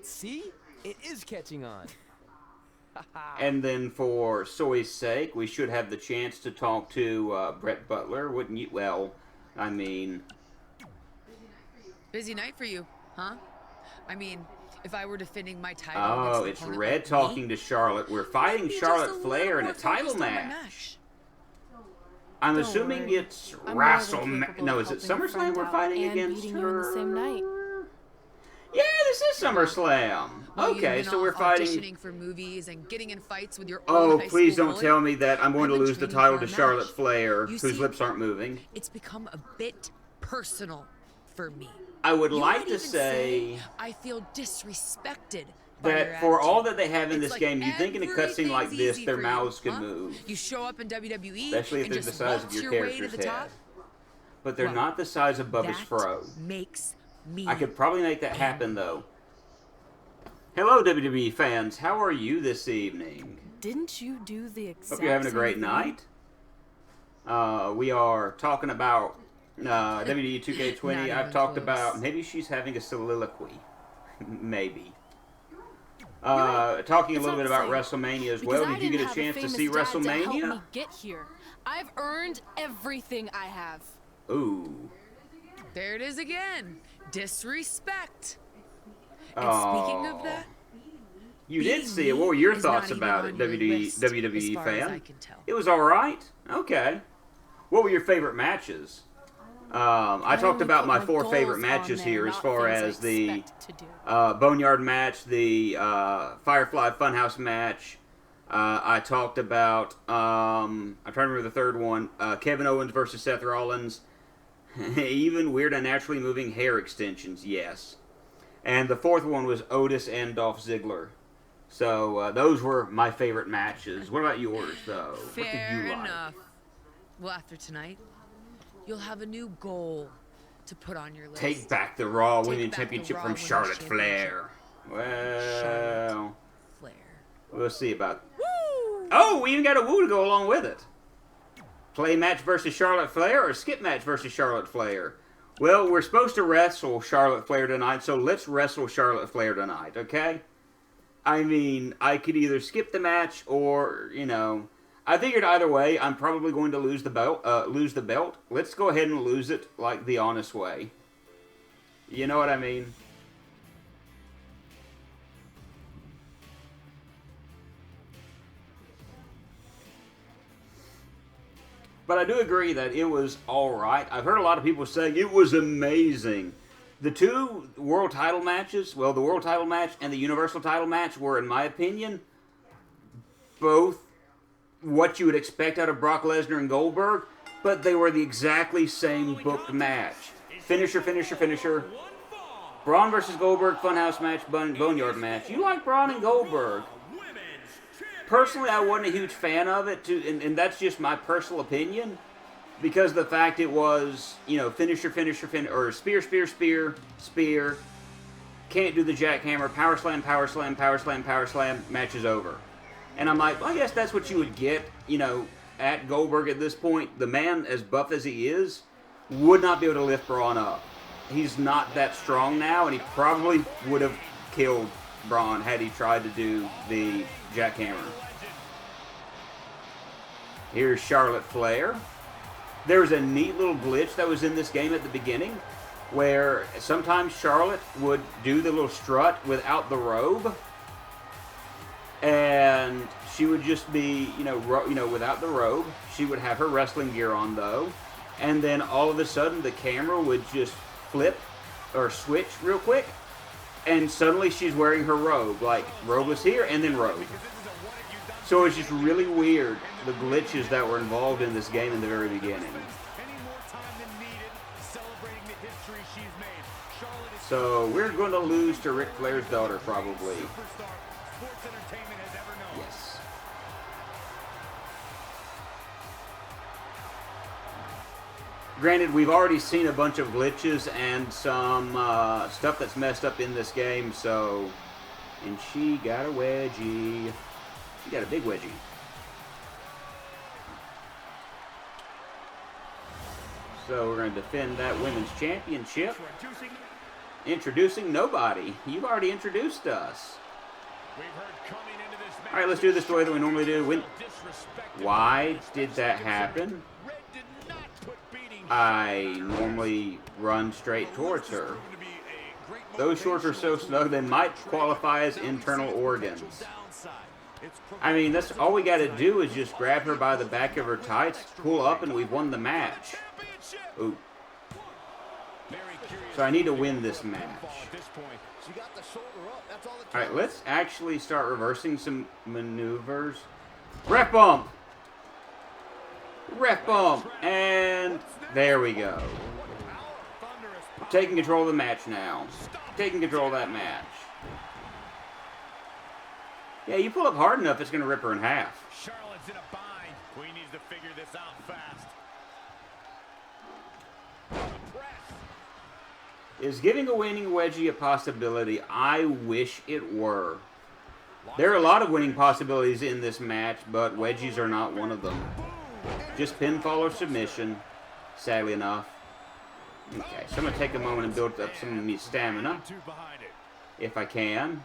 See? It is catching on. And then for Soy's sake, we should have the chance to talk to Brett Butler, wouldn't you? Well, I mean, Busy night for you, huh? I mean, if I were defending my title Oh, against an it's opponent Red like talking me, to Charlotte. We're fighting maybe just Charlotte little Flair in a more title focused on my match. I'm Don't assuming worry. it's I'm more than WrestleMania. capable No, of is it helping a SummerSlam friend we're out fighting and against beating you her? in the same night. Yeah, this is SummerSlam. while you've Okay, been so we're off fighting. auditioning for movies and getting in fights with your Oh, old high please school don't bully, tell me that I'm going I've to been lose the training title for to a Charlotte match. Flair, You whose see, lips aren't moving. It's become a bit personal for me. I would You like might to even say I feel disrespected by your that for all attitude. that they have in It's this like game, you'd think in a cutscene like everything's this, easy their for you, mouths could huh? move. You show up in WWE Especially if and they're the just size of waltz your your way to character's the head. top. But they're Well, not the size of Bubba's that fro. makes me I could probably make that happen, though. Hello, WWE fans. How are you this evening? Didn't you do the exact Hope you're having a same great thing? night. We are talking about WWE 2K20. Not I've even talked close. about maybe she's having a soliloquy. Maybe. Talking a It's little bit not the about same. WrestleMania as Because well. I Did you get didn't a have chance to famous see dad To help WrestleMania? me get here. I've earned everything I have. Ooh. There it is again. Disrespect. And Oh. speaking of that, You did beating see it. What were me your is thoughts not even about on it, your list, as WWE far as fan? I can tell. It was all right. Okay. What were your favorite matches? I talked only about put my my 4 favorite goals on matches there, here as not far things I as the expect to do. Boneyard match, the Firefly Funhouse match. I talked about, I'm trying to remember the third one, Kevin Owens versus Seth Rollins. Even weird unnaturally moving hair extensions, yes. And the fourth one was Otis and Dolph Ziggler. So those were my favorite matches. What about yours, though? What did Fair you like? enough. Well, after tonight, you'll have a new goal to put on your list. Take back the Raw Take Women's back the Championship Raw from Women's Charlotte Championship. Flair. Well, Flair. we'll see about. Woo! Oh, we even got a woo to go along with it. Play match versus Charlotte Flair or skip match versus Charlotte Flair? Well, we're supposed to wrestle Charlotte Flair tonight, so let's wrestle Charlotte Flair tonight, okay? I mean, I could either skip the match or, you know, I figured either way, I'm probably going to lose the belt. Let's go ahead and lose it like the honest way. You know what I mean? But I do agree that it was alright. I've heard a lot of people saying it was amazing. The two world title matches, well, the world title match and the universal title match were, in my opinion, both what you would expect out of Brock Lesnar and Goldberg, but they were the exactly same booked match. Finisher, finisher, finisher. Braun versus Goldberg, Funhouse match, Boneyard match. You like Braun and Goldberg. Personally, I wasn't a huge fan of it, and that's just my personal opinion, because of the fact it was, you know, finisher, finisher, or spear, spear, spear, spear, can't do the jackhammer, power slam, power slam, power slam, power slam, match is over. And I'm like, well, I guess that's what you would get, you know, at Goldberg at this point. The man, as buff as he is, would not be able to lift Braun up. He's not that strong now, and he probably would have killed Braun had he tried to do the jackhammer. Here's Charlotte Flair. There was a neat little glitch that was in this game at the beginning where sometimes Charlotte would do the little strut without the robe, and she would just be, you know, without the robe. She would have her wrestling gear on though, and then all of a sudden the camera would just flip or switch real quick, and suddenly she's wearing her robe. Like, robe was here and then robe. So it's just really weird, the glitches that were involved in this game in the very beginning. So we're going to lose to Ric Flair's daughter, probably. Yes. Granted, we've already seen a bunch of glitches and some stuff that's messed up in this game, so... And she got a wedgie. She got a big wedgie. So we're going to defend that women's championship. Introducing nobody. You've already introduced us. Alright, let's do this the way that we normally do. Why did that happen? I normally run straight towards her. Those shorts are so snug they might qualify as internal organs. I mean, that's all we got to do is just grab her by the back of her tights, pull up, and we've won the match. Ooh. So I need to win this match. Alright, let's actually start reversing some maneuvers. Ref bump! Ref bump! And there we go. We're taking control of the match now. Taking control of that match. Yeah, you pull up hard enough, it's going to rip her in half. Charlotte's in a bind. Queen needs to figure this out fast. Is giving a winning wedgie a possibility? I wish it were. There are a lot of winning possibilities in this match, but wedgies are not one of them. Just pinfall or submission, sadly enough. Okay, so I'm going to take a moment and build up some of my stamina, if I can.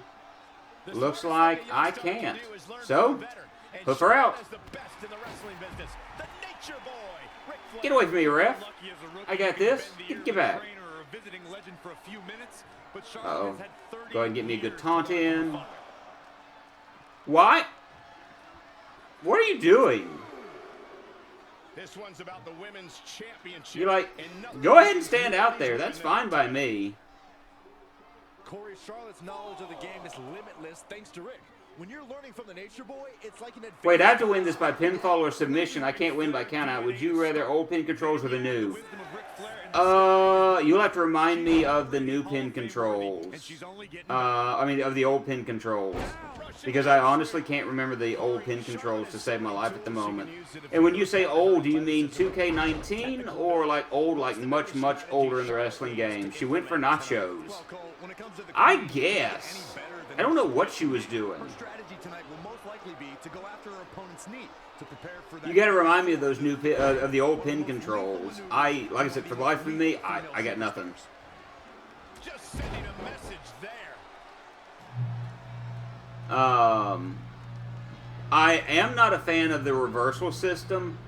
Looks like I can't. So, hoof her out. Get away from me, ref. I got this. Get back. Uh-oh. Go ahead and get me a good taunt in. What? What are you doing? This one's about the women's championship. You're like, go ahead and stand out there. That's fine by me. Corey, Charlotte's knowledge of the game is limitless thanks to Rick. When you're learning from the Nature Boy, it's like an adventure. Wait, I have to win this by pinfall or submission. I can't win by countout. Would you rather old pin controls or the new? You'll have to remind me of the new pin controls. I mean, of the old pin controls. Because I honestly can't remember the old pin controls to save my life at the moment. And when you say old, do you mean 2K19 or like old, like much, much older in the wrestling game? She went for nachos. I guess. I don't know what she was doing. You gotta remind me of those new of the old pin controls. Like I said, for the life of me, I got nothing. Just sending a message there. I am not a fan of the reversal system.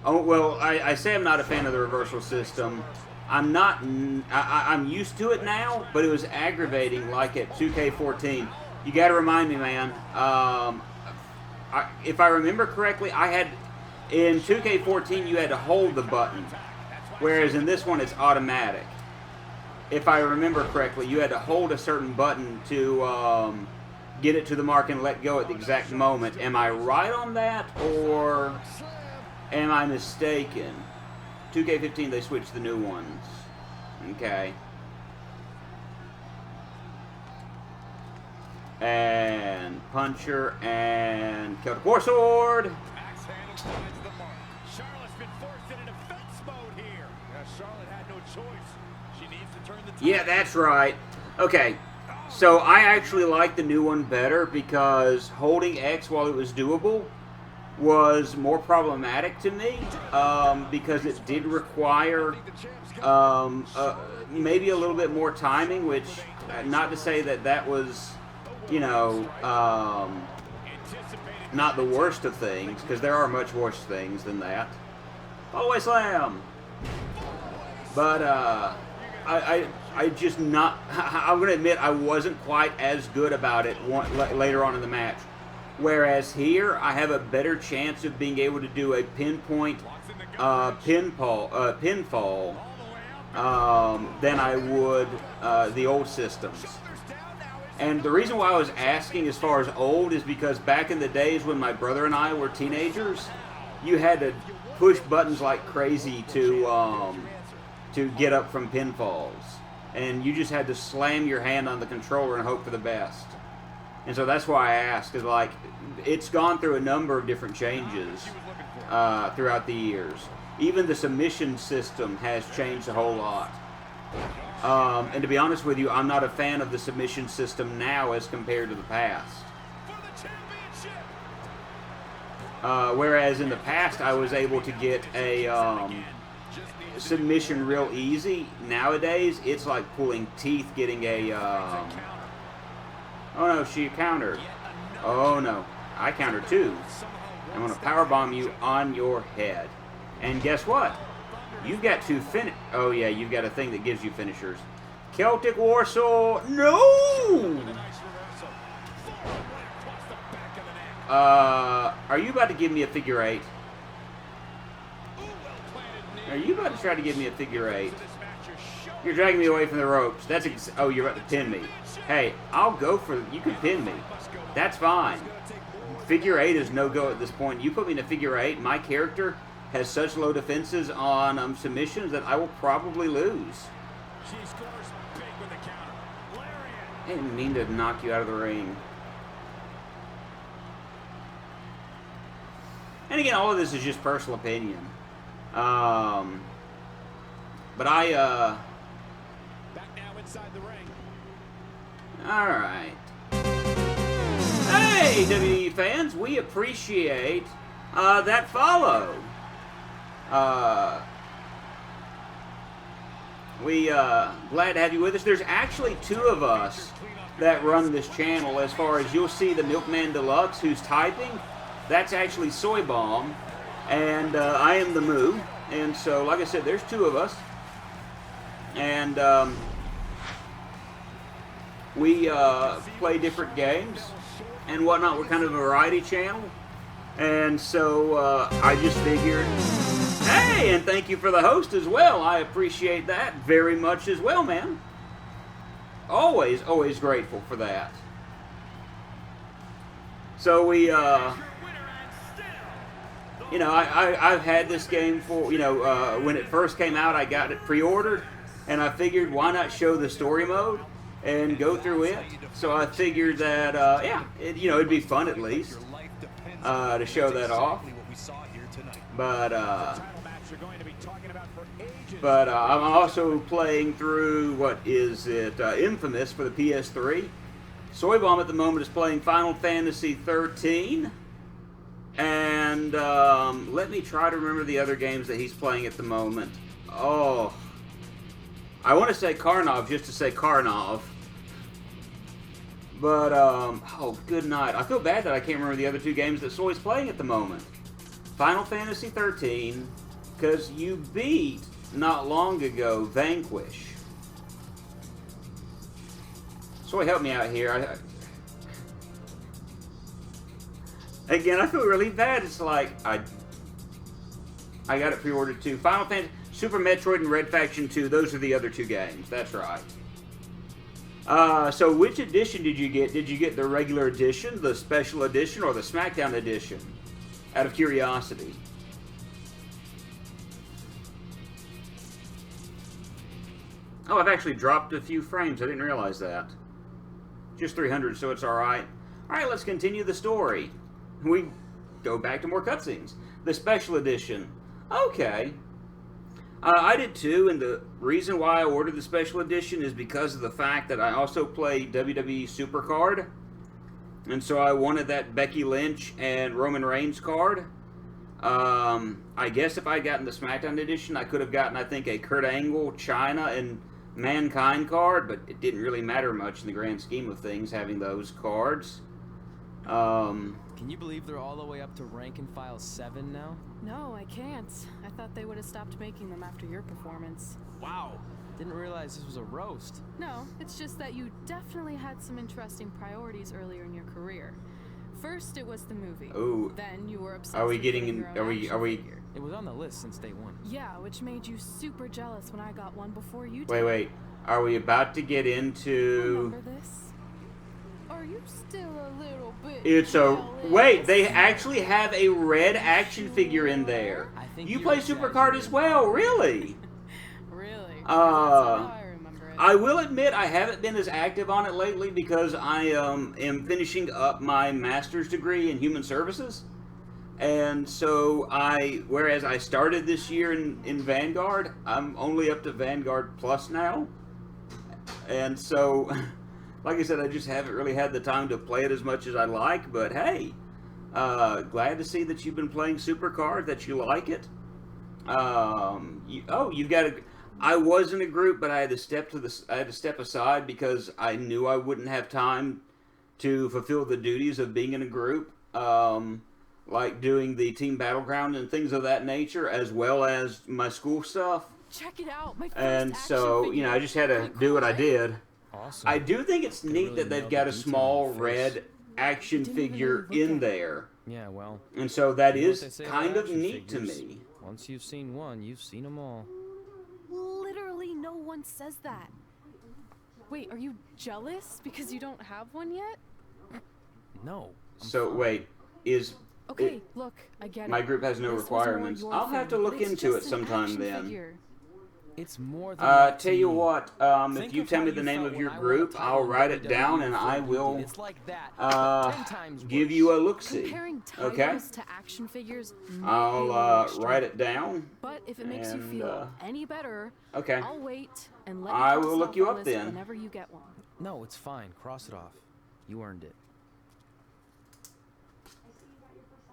Oh well, I say I'm not a fan of the reversal system. I'm used to it now, but it was aggravating like at 2K14. You got to remind me, man. If I remember correctly, in 2K14 you had to hold the button, whereas in this one it's automatic. If I remember correctly, you had to hold a certain button to get it to the mark and let go at the exact moment. Am I right on that, or am I mistaken? 2K15, they switched the new ones. Okay. And puncher and kill the core sword. Axe handle finds the mark. Charlotte's been forced into defense mode here. Yeah, Charlotte had no choice. She needs to turn the tide. Yeah, that's right. Okay. So I actually like the new one better because holding X while it was doable was more problematic to me because it did require maybe a little bit more timing, which not to say that was, you know, not the worst of things, because there are much worse things than that. Fallaway slam! But I just not, I'm going to admit I wasn't quite as good about it later on in the match. Whereas here, I have a better chance of being able to do a pinpoint pinfall than I would the old systems. And the reason why I was asking as far as old is because back in the days when my brother and I were teenagers, you had to push buttons like crazy to get up from pinfalls. And you just had to slam your hand on the controller and hope for the best. And so that's why I asked, because like, it's gone through a number of different changes throughout the years. Even the submission system has changed a whole lot. And to be honest with you, I'm not a fan of the submission system now as compared to the past. Whereas in the past, I was able to get a submission real easy. Nowadays, it's like pulling teeth getting a... Oh no, she countered. Oh no, I countered too. I'm going to powerbomb you on your head. And guess what? You've got two oh yeah, you've got a thing that gives you finishers. Celtic Warsaw. No! Are you about to give me a figure eight? Are you about to try to give me a figure eight? You're dragging me away from the ropes. Oh, you're about to pin me. Hey, I'll go for you can pin me. That's fine. Figure eight is no go at this point. You put me in a figure eight, my character has such low defenses on submissions that I will probably lose. She scores big with the counter. Lariat. I didn't mean to knock you out of the ring. And again, all of this is just personal opinion. But Back now inside the ring. Alright. Hey, WWE fans, we appreciate that follow. We glad to have you with us. There's actually two of us that run this channel. As far as you'll see the Milkman Deluxe who's typing, that's actually Soy Bomb, and I am the Moo. And so, like I said, there's two of us, and we play different games and whatnot. We're kind of a variety channel, and so I just figured, hey, and thank you for the host as well. I appreciate that very much as well, man. Always grateful for that. So we, you know, I've had this game for, you know, when it first came out, I got it pre-ordered, and I figured why not show the story mode and go through it. So I figured that, yeah, you know, it'd be fun at least to show that off. But I'm also playing through, what is it, Infamous for the PS3. Soy Bomb at the moment is playing Final Fantasy 13. And let me try to remember the other games that he's playing at the moment. Oh, I want to say Karnov just to say Karnov. But, oh, good night. I feel bad that I can't remember the other two games that Soy's playing at the moment. Final Fantasy 13, because you beat, not long ago, Vanquish. Soy, help me out here. Again, I feel really bad. It's like, I got it pre-ordered too. Final Fantasy, Super Metroid, and Red Faction 2, those are the other two games. That's right. So which edition did you get? Did you get the regular edition, the special edition, or the SmackDown edition? Out of curiosity. Oh, I've actually dropped a few frames. I didn't realize that. Just 300, so it's alright. Alright, let's continue the story. We go back to more cutscenes. The special edition. Okay. I did too, and the reason why I ordered the special edition is because of the fact that I also play WWE Supercard. And so I wanted that Becky Lynch and Roman Reigns card. I guess if I had gotten the SmackDown edition, I could have gotten, I think, a Kurt Angle, Chyna, and Mankind card, but it didn't really matter much in the grand scheme of things having those cards. Can you believe they're all the way up to rank and file 7 now? No, I can't. I thought they would have stopped making them after your performance. Wow. Didn't realize this was a roast. No, it's just that you definitely had some interesting priorities earlier in your career. First, it was the movie. Ooh. Then you were obsessed Are we with getting getting in? your own Are we? action Are we? figure. It was on the list since day one. Yeah, which made you super jealous when I got one before you did. Wait. Are we about to get into? Remember this? Are you still a little bit? It's a jealous? wait. They actually have a red action figure in there. I think You you're play Supercard as well, really? Really? That's how I remember it. I will admit I haven't been as active on it lately because I am finishing up my master's degree in human services. And so whereas I started this year in Vanguard, I'm only up to Vanguard Plus now. And so, like I said, I just haven't really had the time to play it as much as I like. But hey, glad to see that you've been playing Supercard, that you like it. You've got a... I was in a group, but I had to step aside because I knew I wouldn't have time to fulfill the duties of being in a group, like doing the team battleground and things of that nature, as well as my school stuff. check it out. My first And action so, figure. you know, I just had to Pretty do cool, what I right? did. Awesome. I do think it's They neat really that they've nailed got the a detail small on the face. red action Didn't even know figure you looked in at it. there. Yeah, well. And so that you know what is they say kind about of action neat to figures. me. Once you've seen one, you've seen them all. Literally no one says that. Wait, are you jealous because you don't have one yet? No. I'm So fine. wait, is Okay, look, I get it. my group has no This was more requirements? your I'll have to thing, look but it's into it just an sometime action then. figure. It's more than that to Tell you me. what, Think if you of tell how me the you name felt of when your I won a group, title I'll in write it down WWE and before I you will did. It's like that, but 10 times give worse. you a look-see. Comparing Okay? titles to action figures might be a I'll little extreme. write it down. But if it makes you and, feel any better, okay. I'll wait and let I you will cross it look off you the up list then. whenever you get one. No, it's fine. Cross it off. You earned it.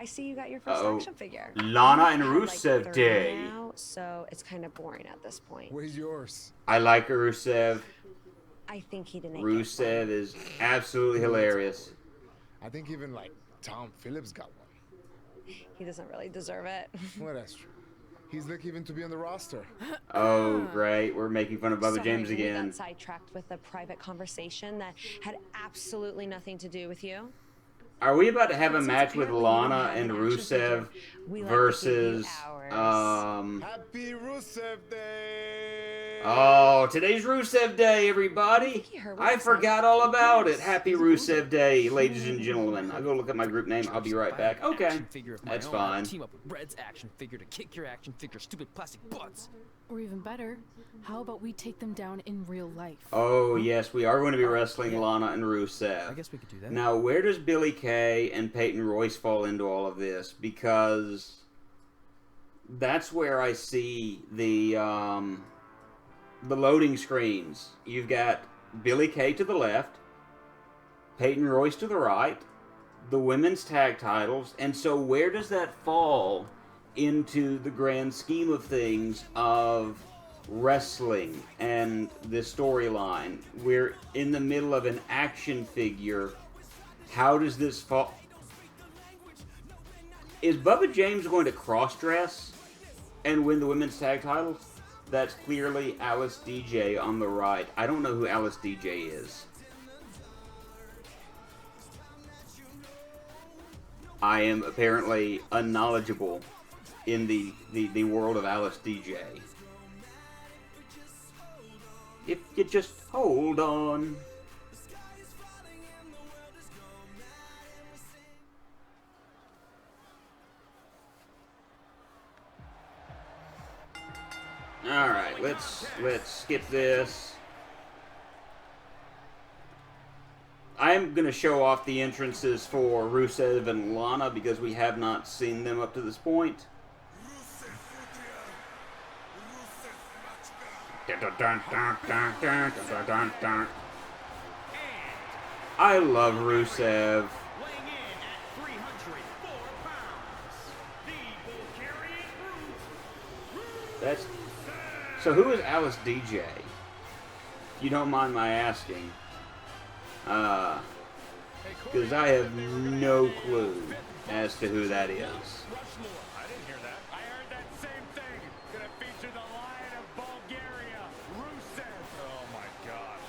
I see you got your first Uh-oh. action figure. Lana and I've had, Rusev 30 Day. now, so it's kind of boring at this point. Where's yours? I like Rusev. I think he didn't. Rusev is absolutely hilarious. I think even like Tom Phillips got one. He doesn't really deserve it. Well, that's true. He's lucky even to be on the roster. Oh, great. We're making fun of Bubba Sorry, James we again. got sidetracked with a private conversation that had absolutely nothing to do with you. Are we about to have a Since match with apparently you don't Lana have and an action Rusev figure, we like to give you versus ours. Happy Rusev Day! Oh, today's Rusev Day, everybody. you heard what I I said. forgot all about it. Happy Rusev Day, ladies and gentlemen. I'll go look at my group name. I'll be right back. If I had an Okay, action figure of my that's own, I'd fine. Team up with Red's action figure to kick your action figure, stupid plastic butts. Or even better, how about we take them down in real life? Oh, yes, we are going to be wrestling Lana and I Rusev. guess we could do that. Now, where does Billy Kay and Peyton Royce fall into all of this? Because that's where I see the loading screens. You've got Billy Kay to the left, Peyton Royce to the right, the women's tag titles, and so where does that fall into the grand scheme of things of wrestling and the storyline? We're in the middle of an action figure. How does this fall? Is Bubba James going to cross-dress and win the women's tag titles? That's clearly Alice DJ on the right. I don't know who Alice DJ is. I am apparently unknowledgeable in the world of Alice DJ. If you just hold on. Alright, let's skip this. I'm going to show off the entrances for Rusev and Lana because we have not seen them up to this point. I love Rusev. Weighing in at 304 pounds, the Bulgarian Brute. That's so. Who is Alice DJ? If you don't mind my asking, because I have no clue as to who that is. I didn't hear that. I heard that same thing. Gonna feature the Lion of Bulgaria, Rusev. Oh my gosh.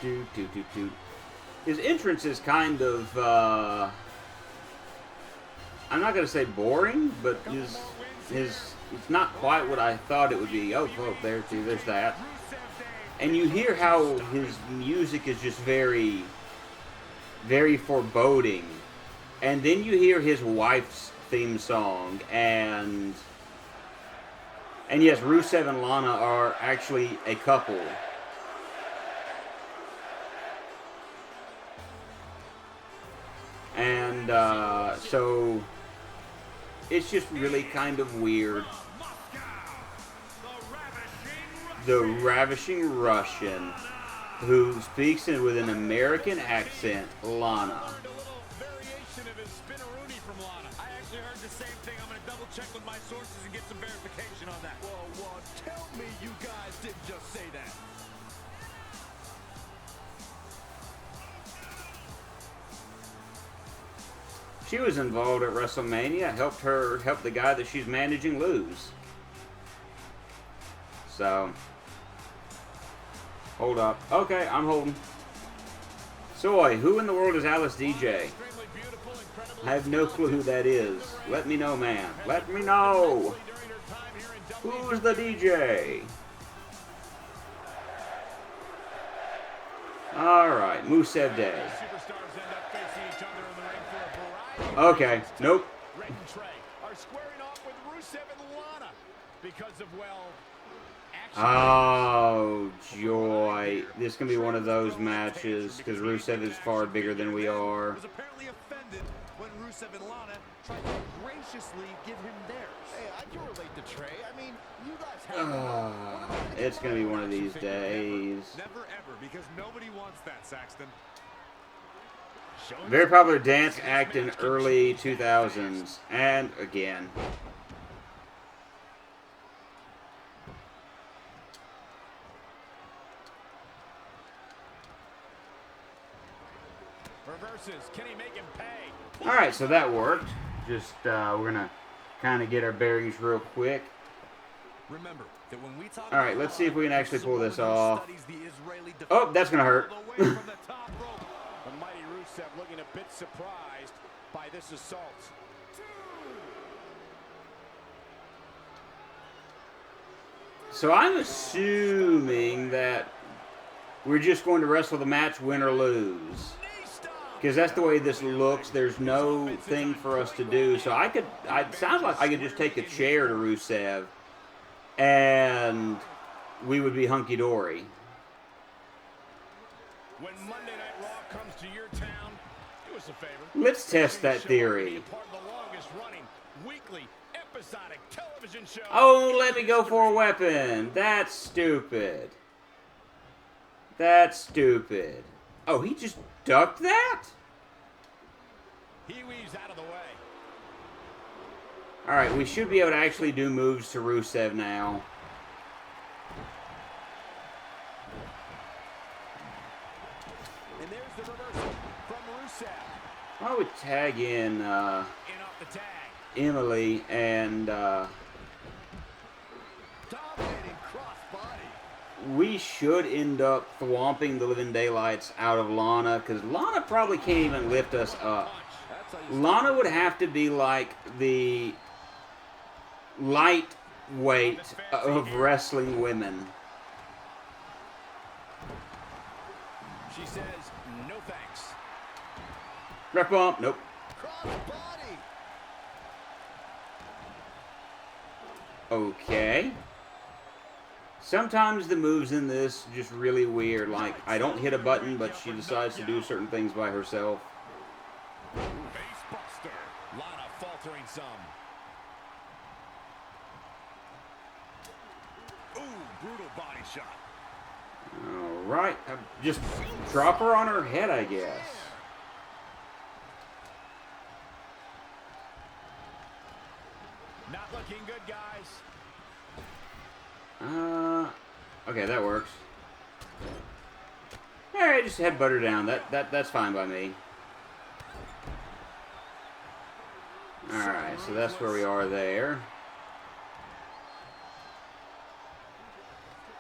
Do. His entrance is kind of, I'm not going to say boring, but his, it's not quite what I thought it would be. Oh, there's that. And you hear how his music is just very, very foreboding. And then you hear his wife's theme song, and yes, Rusev and Lana are actually a couple. And so it's just really kind of weird. The ravishing Russian who speaks with an American accent, Lana. A little variation of his spinneroonie from Lana. I actually heard the same thing. I'm gonna double check with my sources and get some verification on that. Well, tell me you guys didn't just say that. She was involved at WrestleMania, helped the guy that she's managing lose. So, hold up. Okay, I'm holding. Soy, who in the world is Alice DJ? I have no clue who that is. Let me know, man. Let me know. Who's the DJ? Alright, Moosehead Day. Okay, nope. Rick and Trey are squaring off with Rusev and Lana because of, well, oh, joy. This is going to be one of those matches because Rusev is far bigger than we are. Was apparently offended when Rusev and Lana tried to graciously give him theirs. Hey, I can relate to Trey. I mean, you guys have It's going to be one of these days. Never ever, because nobody wants that, Saxton. Very popular dance act in early 2000s. And again. Reverses. Can he make him pay? Alright, so that worked. Just, we're going to kind of get our bearings real quick. Remember that when we talk Alright, let's see if we can actually pull this off. Oh, that's going to hurt. The mighty Rusev looking a bit surprised by this assault. So I'm assuming that we're just going to wrestle the match, win or lose. Because that's the way this looks. There's no thing for us to do. So it sounds like I could just take a chair to Rusev and we would be hunky-dory. When Monday Night Raw comes to your town, do us a favor. Let's test that theory. Part of the longest running weekly episodic television show. Oh, let me go for a weapon. That's stupid. That's stupid. Oh, he just ducked that? He weaves out of the way. Alright, we should be able to actually do moves to Rusev now. And there's the reversal from Rusev. I would tag in off the tag. Emily and Dominating crossbody. we should end up thwomping the living daylights out of Lana because Lana probably can't even lift us up. Lana would have to be like the lightweight of wrestling women. She says, no thanks. Ref bump, nope. Crossbody. Okay. Sometimes the moves in this just really weird. Like, I don't hit a button, but she decides to do certain things by herself. Face buster. Lana faltering some. Ooh, brutal body shot. Alright, just drop her on her head, I guess. Not looking good, guys. Okay, that works. Alright, just headbutt her down. That's fine by me. Alright, so that's where we are there.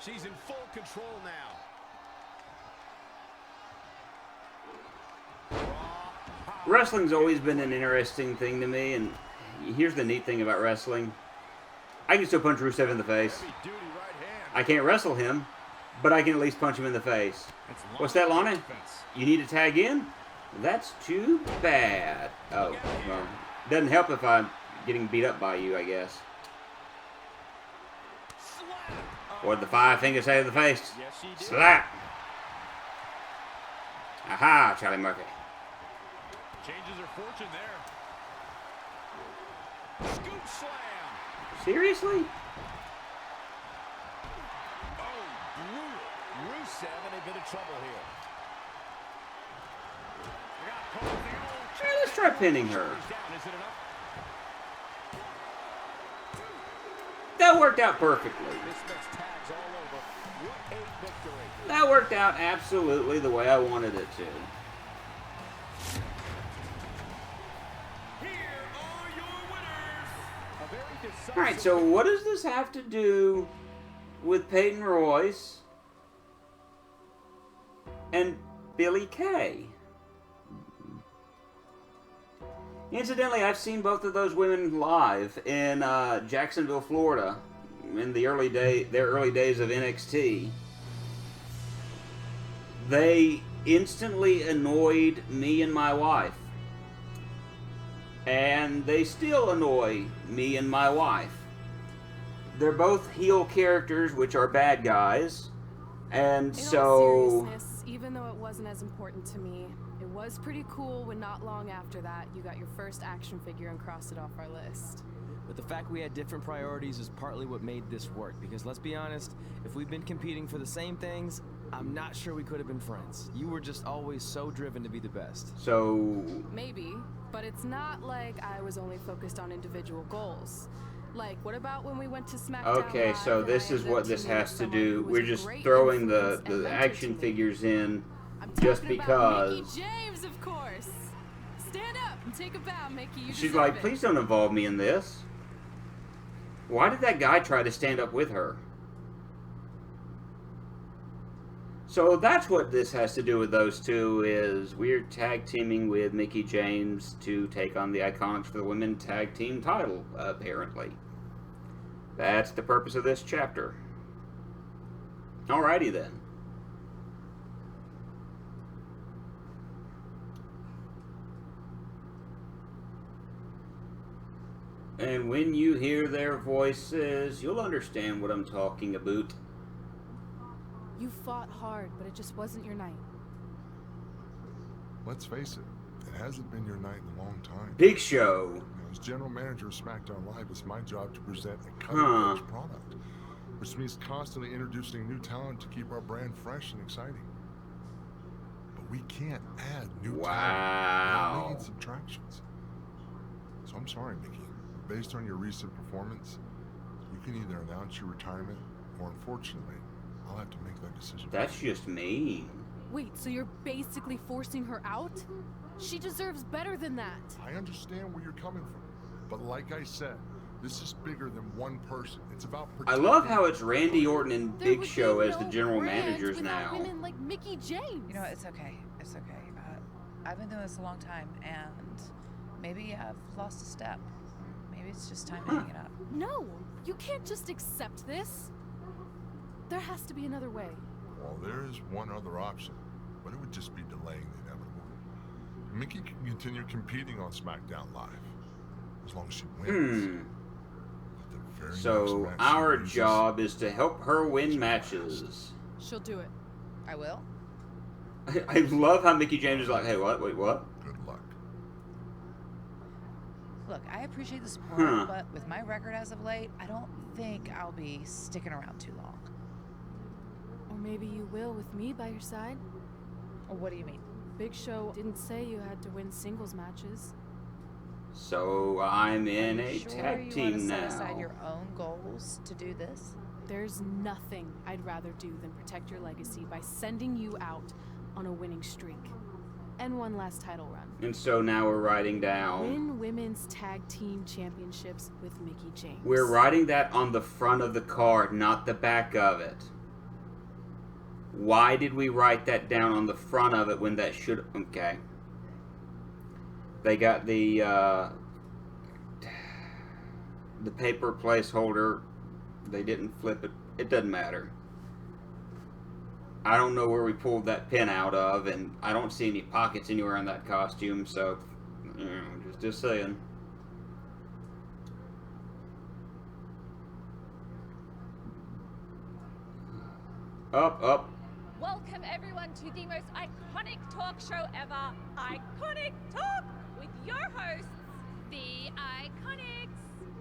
She's in full control now. Wrestling's always been an interesting thing to me, and here's the neat thing about wrestling. I can still punch Rusev in the face. I can't wrestle him, but I can at least punch him in the face. What's that, Lana? You need to tag in? That's too bad. Oh, well, doesn't help if I'm getting beat up by you, I guess. What did the 5 fingers say to the face? Slap! Aha, Charlie Murphy. Changes her fortune there. Scoop slam. Seriously? Oh, brutal. Rusev in a bit of trouble here. Hey, let's try pinning her. Is it enough? That worked out perfectly. This makes tags all over. What a victory. That worked out absolutely the way I wanted it to. decisive. Alright, so what does this have to do with Peyton Royce and Billie Kay? Incidentally, I've seen both of those women live in Jacksonville, Florida, in their early days of NXT. They instantly annoyed me and my wife. And they still annoy me and my wife. They're both heel characters, which are bad guys. And In so... all seriousness, even though it wasn't as important to me, it was pretty cool when not long after that, you got your first action figure and crossed it off our list. But the fact we had different priorities is partly what made this work, because let's be honest, if we'd been competing for the same things, I'm not sure we could have been friends. You were just always so driven to be the best. So... Maybe, but it's not like I was only focused on individual goals. Like, what about when we went to SmackDown Okay, Live so and this I is ended what up this teaming with has to someone do. who was We're a just great throwing influence the and mentor action to me? figures in I'm just talking because. about Mickey James, of course. Stand up and take a bow, Mickey. You She's deserve like, it. please don't involve me in this. Why did that guy try to stand up with her? So that's what this has to do with those two, is we're tag teaming with Mickey James to take on the Iconics for the women tag team title, apparently. That's the purpose of this chapter. Alrighty then. And when you hear their voices, you'll understand what I'm talking about. You fought hard, but it just wasn't your night. Let's face it, it hasn't been your night in a long time. Big Show. You know, as general manager of SmackDown Live, it's my job to present a cutting-edge product, which means constantly introducing new talent to keep our brand fresh and exciting. But we can't add new talent without making subtractions. So I'm sorry, Mickey. Based on your recent performance, you can either announce your retirement, or unfortunately, I'll have to make that decision. That's just mean. Wait, so you're basically forcing her out? She deserves better than that. I understand where you're coming from, but like I said, this is bigger than one person. It's about I protecting... love how it's Randy Orton and There Big would Show be as the no general brand managers without now. women like Mickey James. You know, it's okay. It's okay. I've been doing this a long time, and maybe I've lost a step. Maybe it's just time to hang it up. No, you can't just accept this. There has to be another way. Well, there is one other option, but it would just be delaying the inevitable. Mickey can continue competing on SmackDown Live, as long as she wins. At the very So next match she our loses, job is to help her win matches. She'll do it. I will. I love how Mickey James is like, hey, what? Wait, what? Good luck. Look, I appreciate the support, but with my record as of late, I don't think I'll be sticking around too long. Or maybe you will with me by your side. Or what do you mean? Big Show didn't say you had to win singles matches. So I'm in a Sure tag you team want to now. set aside your own goals to do this? There's nothing I'd rather do than protect your legacy by sending you out on a winning streak. And one last title run. And so now we're writing down. Win women's tag team championships with Mickey James. We're writing that on the front of the card, not the back of it. Why did we write that down on the front of it when that should... Okay. They got the paper placeholder. They didn't flip it. It doesn't matter. I don't know where we pulled that pin out of, and I don't see any pockets anywhere in that costume, so, you know, just saying. Up. Welcome everyone to the most iconic talk show ever, Iconic Talk, with your hosts, the Iconics.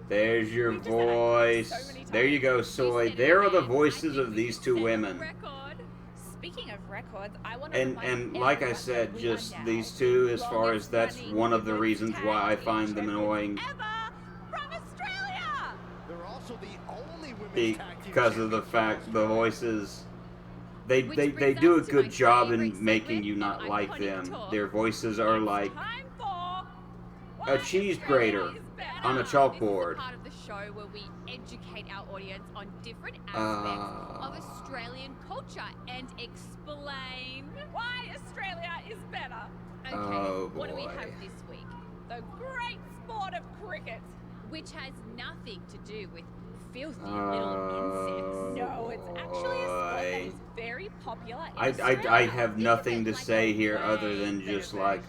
There's your voice. There you go, Soy. There are the voices of these two women. Speaking of records, I want to And like I said, just these two, as far as that's one of the reasons why I find them annoying. from Australia. They're also the only women's tag team Because of the fact the voices, they do a good job in making you not like them. Their voices are like a cheese grater. on a chalkboard. This is part of the show where we educate our audience on different aspects of Australian culture and explain why Australia is better. Okay, what do we have this week? The great sport of cricket, which has nothing to do with filthy little insects. No, it's actually a sport that is very popular in Australia. I have nothing to say here other than just like,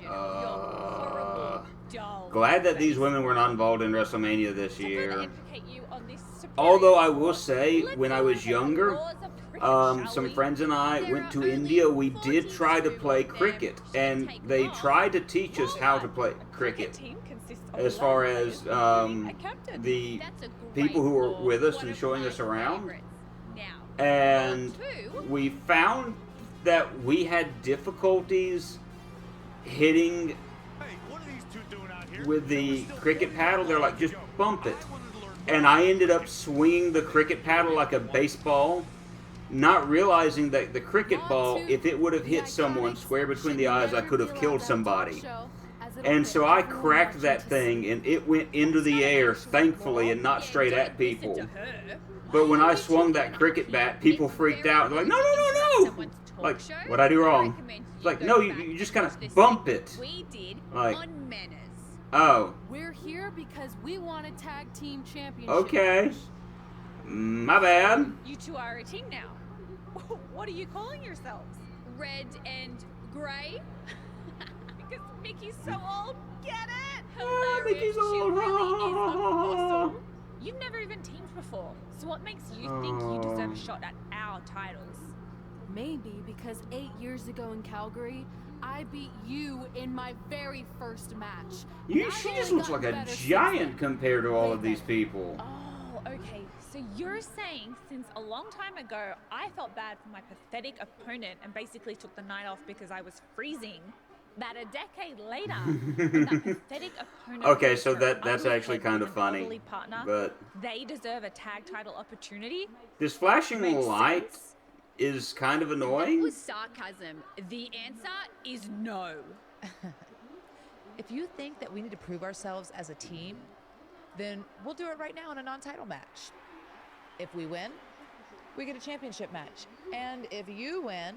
glad that these women were not involved in WrestleMania this year. Although I will say, when I was younger, some friends and I went to India. We did try to play cricket, and they tried to teach us how to play cricket. As far as the people who were with us and showing us around. And we found that we had difficulties hitting with the cricket paddle. They're like, just bump it. And I ended up swinging the cricket paddle like a baseball, not realizing that the cricket ball, if it would have hit someone square between the eyes, I could have killed somebody. And so I cracked that thing, and it went into the air, thankfully, and not straight at people. But when I swung that cricket bat, people freaked out. They're like, no, no, no, no! Like, what'd I do wrong? It's like, no, you just kind of bump it. Like, oh. We're here because we want a tag team championship. Okay. My bad. You two are a team now. What are you calling yourselves? Red and Grey? Because Mickey's so old. Get it? Hilarious. Mickey's old. She really is awesome. You've never even teamed before. So what makes you think you deserve a shot at our titles? Maybe because 8 years ago in Calgary, I beat you in my very first match. She just looks like a giant compared to all of these people. Oh, okay. So you're saying since a long time ago, I felt bad for my pathetic opponent and basically took the night off because I was freezing, that a decade later, when that pathetic opponent... Okay, so that's actually kind of funny, partner, but... They deserve a tag title opportunity? This flashing light is kind of annoying. That was sarcasm. The answer is no. If you think that we need to prove ourselves as a team, then we'll do it right now in a non-title match. If we win, we get a championship match. And if you win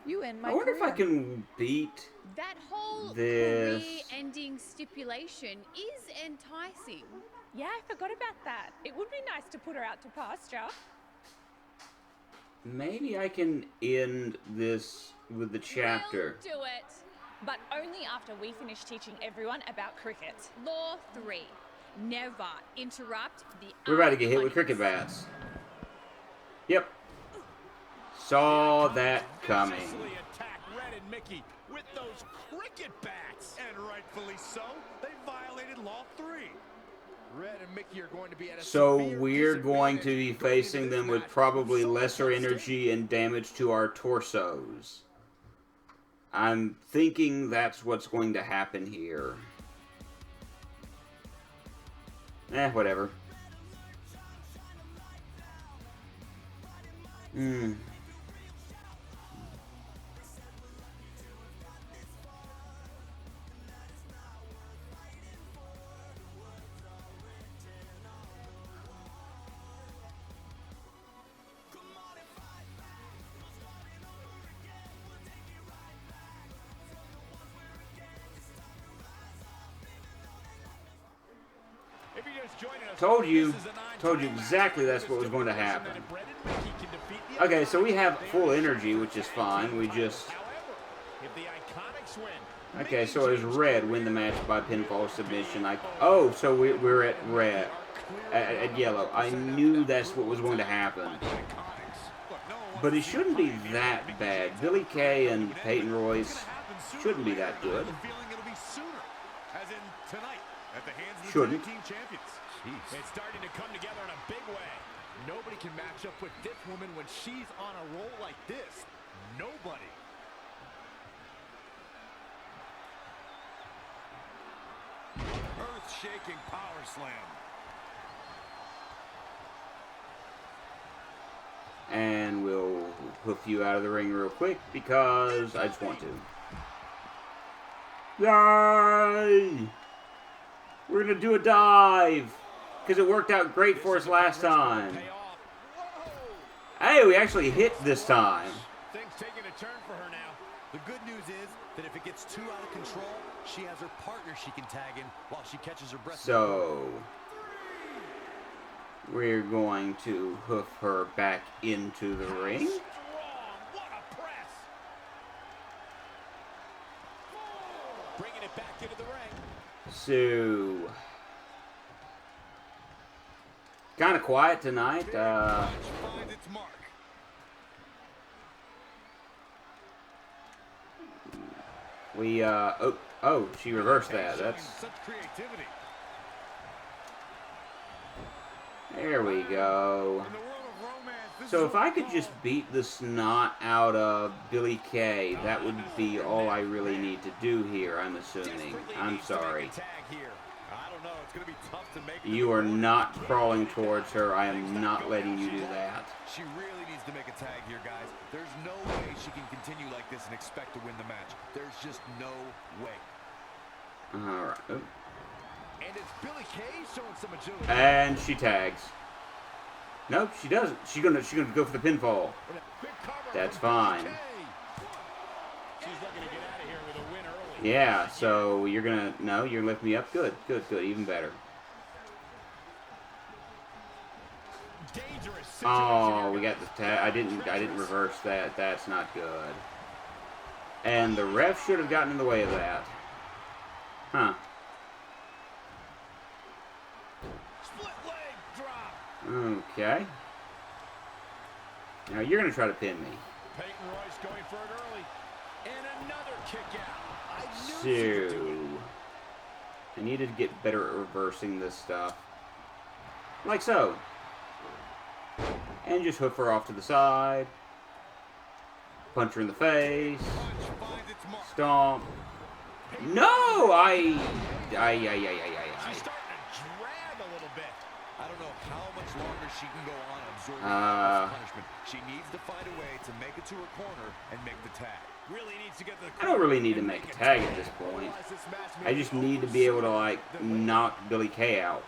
my I wonder career. if I can beat that whole this. career-ending stipulation is enticing. Yeah, I forgot about that. It would be nice to put her out to pasture. Maybe I can end this with the chapter. We'll do it, but only after we finish teaching everyone about cricket. Law 3. Never interrupt the... We're about to get hit with cricket bats. Yep. Saw that coming. Attack Red and Mickey with those cricket bats. And rightfully so, they violated Law 3. Red and Mickey are going to be at a So severe we're going to be disadvantage facing them with probably lesser energy and damage to our torsos. I'm thinking that's what's going to happen here. Whatever. Told you exactly that's what was going to happen. Okay, so we have full energy, which is fine. We just... Okay, so it was red win the match by pinfall submission. Oh, so we're at red. At yellow. I knew that's what was going to happen. But it shouldn't be that bad. Billy Kay and Peyton Royce shouldn't be that good. Shouldn't. It's starting to come together in a big way. Nobody can match up with this woman when she's on a roll like this. Nobody. Earth-shaking power slam. And we'll hoof you out of the ring real quick because I just want to. Yay! We're going to do a dive. Because it worked out great for us last time. Hey, we actually hit this time. Things taking a turn for her now. The good news is that if it gets too out of control, she has her partner she can tag in while she catches her breath. So, we're going to hoof her back into the ring. What a press. Bringing it back into the ring. So, kind of quiet tonight. Finds its mark. Oh, she reversed that. That's Such creativity. there we go. In the world of romance, this So is if I could just beat the snot out of Billy Kay, that would be all I really need to do here, I'm assuming. I'm sorry. tag here. I don't know. It's going to be tough to make. You are not crawling towards her. I am not letting you do that. She really needs to make a tag here, guys. There's no way she can continue like this and expect to win the match. There's just no way. All right. Oh. And it's Billy Kay showing some agility. And she tags. Nope, she doesn't. She's gonna go for the pinfall. That's fine. She's looking to get out of here with a win early. Yeah, so you're gonna lift me up. Good, even better. Dangerous situation. Oh, we got the tag. I didn't reverse that. That's not good. And the ref should have gotten in the way of that. Huh. Split leg drop. Okay. Now you're gonna try to pin me. Peyton Royce going for it early. And another kick out. I knew she could do it. So, I needed to get better at reversing this stuff. Like so. And just hoof her off to the side. Punch her in the face. Stomp. No! She's starting to drag a little bit. I don't know how much longer she can go on absorbing this punishment. She needs to find a way to make it to her corner and make the tag. Really needs to get the I don't really need to make a tag at this point. I just need to be able to, like, knock Billy Kay out.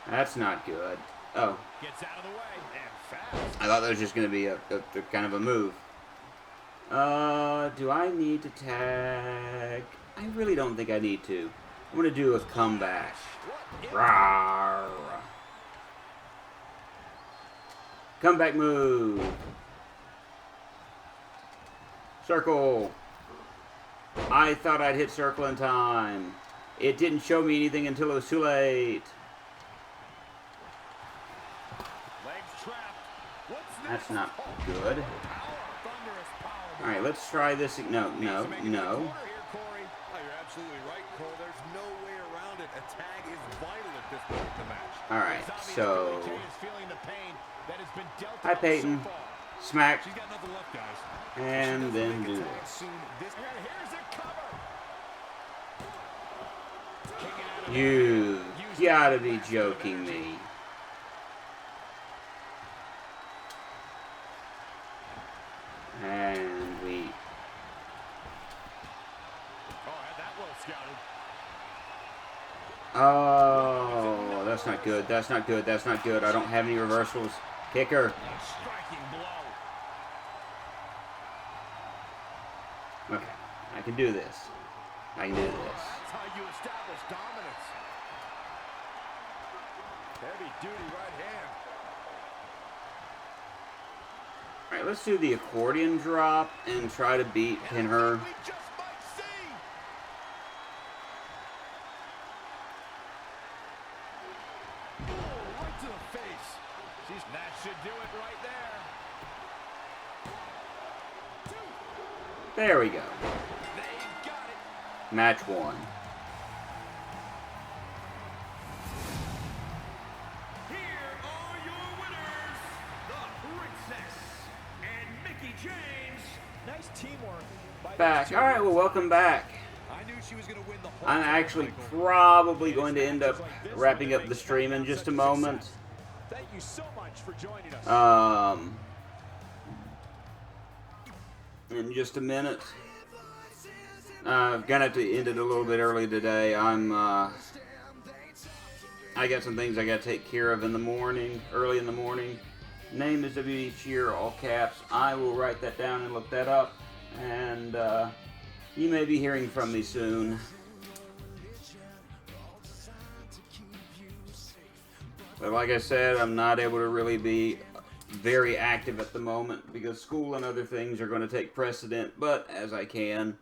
That's not good. Oh. Gets out of the way and fast. I thought that was just going to be a kind of a move. Do I need to tag? I really don't think I need to. I'm going to do a comeback. Rawr. Comeback move. Circle. I thought I'd hit circle in time. It didn't show me anything until it was too late. That's not good. Alright, let's try this. No. Oh, you're absolutely right, Cole. There's no way around it. A tag is vital at this point in the match. Alright, so hi Peyton. Smack. And then do this. You gotta be joking me. And we. Oh, that's not good. That's not good. That's not good. I don't have any reversals. Kicker. Okay, I can do this. I can do this. That's how you establish dominance. Heavy duty right hand. Alright, let's do the accordion drop and try to pin her. Right to the face. That should do it right there. There we go. Match 1. Here are your winners, the Princess and Mickey James. Nice teamwork. Back. Alright, well, welcome back. I knew she was going to win the whole I'm actually probably going to end up wrapping up the stream in just a moment. Thank you so much for joining us. in just a minute. Gonna have to end it a little bit early today. I got some things I gotta take care of in the morning, early in the morning. Name is WWE Cheer, all caps. I will write that down and look that up, and you may be hearing from me soon. But like I said, I'm not able to really be very active at the moment because school and other things are going to take precedent, but as I can,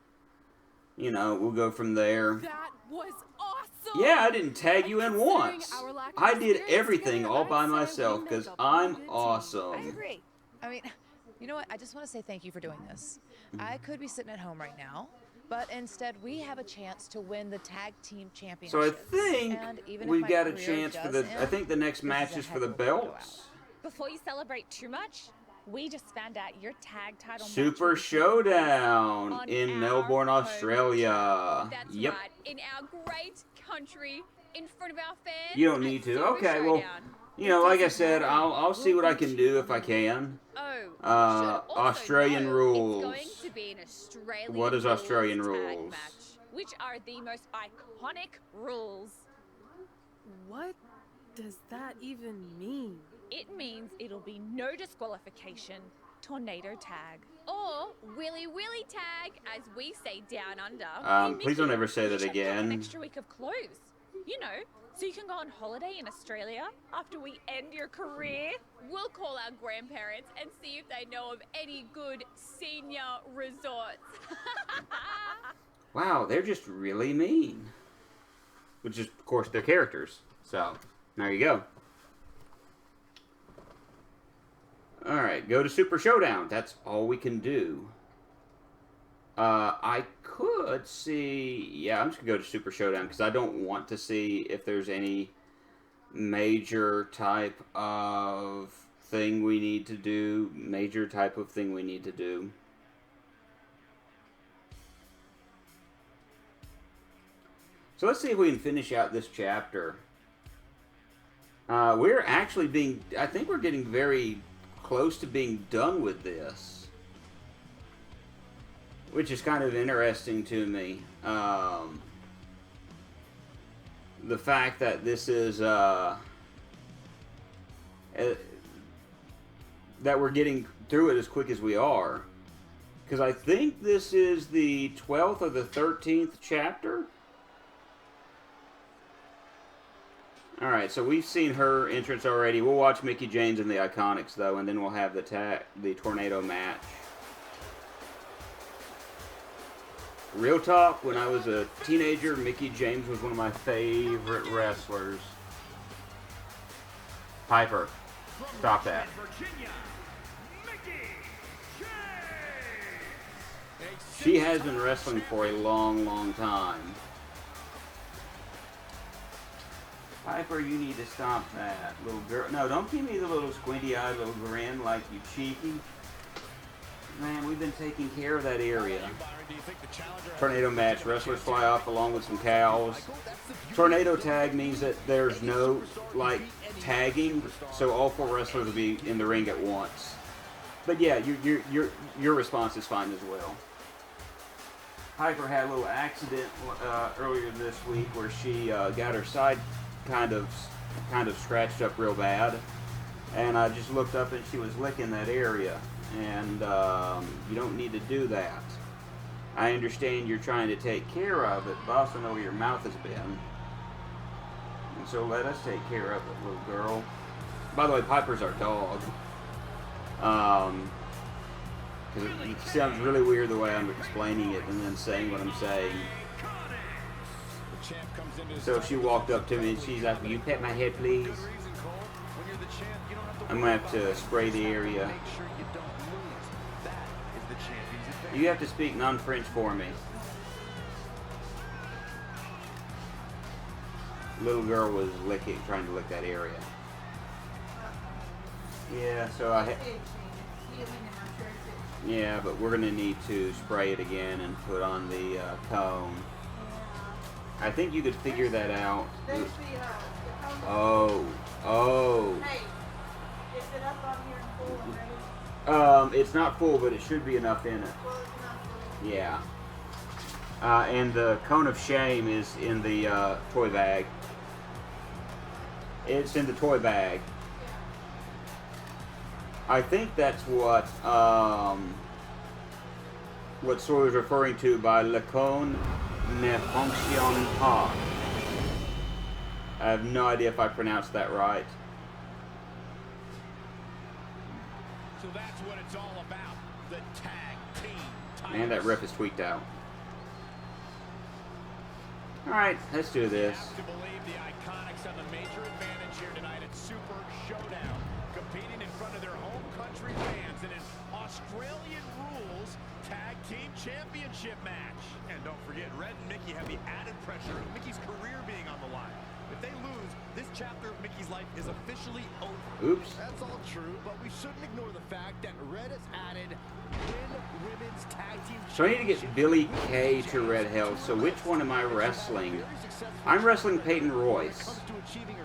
you know, we'll go from there. That was awesome! Yeah, I didn't tag you in once. I did everything all by myself because I'm awesome. I agree. I mean, you know what? I just want to say thank you for doing this. I could be sitting at home right now, but instead we have a chance to win the tag team championship. So I think we've got a chance for the, I think the next match is for the belts. Before you celebrate too much, we just found out your tag title Super Showdown in Melbourne, Australia. That's yep. right, in our great country, in front of our fans. You don't need to. Okay, well, you know, like I said, I'll see what I can do if I can. Australian rules. It's going to be an Australian What is Australian tag rules? match, which are the most iconic rules. What does that even mean? It means it'll be no disqualification, tornado tag, or willy willy tag, as we say down under. Please don't ever say that An again. extra week of clothes, you know, so you can go on holiday in Australia after we end your career. We'll call our grandparents and see if they know of any good senior resorts. Wow, they're just really mean. Which is, of course, their characters. So, there you go. Alright, go to Super Showdown. That's all we can do. I could see... Yeah, I'm just going to go to Super Showdown because I don't want to see if there's any major type of thing we need to do. Major type of thing we need to do. So let's see if we can finish out this chapter. We're actually being... I think we're getting very close to being done with this. Which is kind of interesting to me. The fact that this is... that we're getting through it as quick as we are. Because I think this is the 12th or the 13th chapter. Alright, so we've seen her entrance already. We'll watch Mickie James and the Iconics, though, and then we'll have the tornado match. Real talk, when I was a teenager, Mickie James was one of my favorite wrestlers. Piper, stop that. She has been wrestling for a long, long time. Piper, you need to stop that, little girl. No, don't give me the little squinty-eyed little grin like you cheeky. Man, we've been taking care of that area. Tornado match. Wrestlers fly off along with some cows. Tornado tag means that there's no, like, tagging, so all four wrestlers will be in the ring at once. But yeah, your response is fine as well. Piper had a little accident earlier this week where she got her side kind of scratched up real bad, and I just looked up and she was licking that area, and you don't need to do that. I understand you're trying to take care of it, but I also know where your mouth has been, and so let us take care of it, little girl. By the way, Piper's our dog. Because it sounds really weird the way I'm explaining it and then saying what I'm saying. So she walked up to me and she's like, "Will you pet my head, please?" I'm going to have to spray the area. You have to speak non-French for me. Little girl was trying to lick that area. Yeah, so yeah, but we're going to need to spray it again and put on the cone. I think you could figure that out. Oh. Hey, is it up on here and full and ready? It's not full, but it should be enough in it. Yeah. And the cone of shame is in the toy bag. It's in the toy bag. I think that's what Soy was referring to by Le Cône ne fonctionne pas. I have no idea if I pronounced that right. So that's what it's all about. The tag team titles. Man, that ref is tweaked out. Alright, let's do this. You have to believe the Iconics have a major advantage here tonight at Super Showdown. Competing in front of their home country fans in an Australian rules tag team championship match. And don't forget, Red and Mickey have the added pressure of Mickey's career being on the line. If they lose, this chapter of Mickey's life is officially over. Oops. That's all true, but we shouldn't ignore the fact that Red has added women's tag team. So I need to get Billy Kay to Red Health. So which one am I wrestling? I'm wrestling Peyton Royce.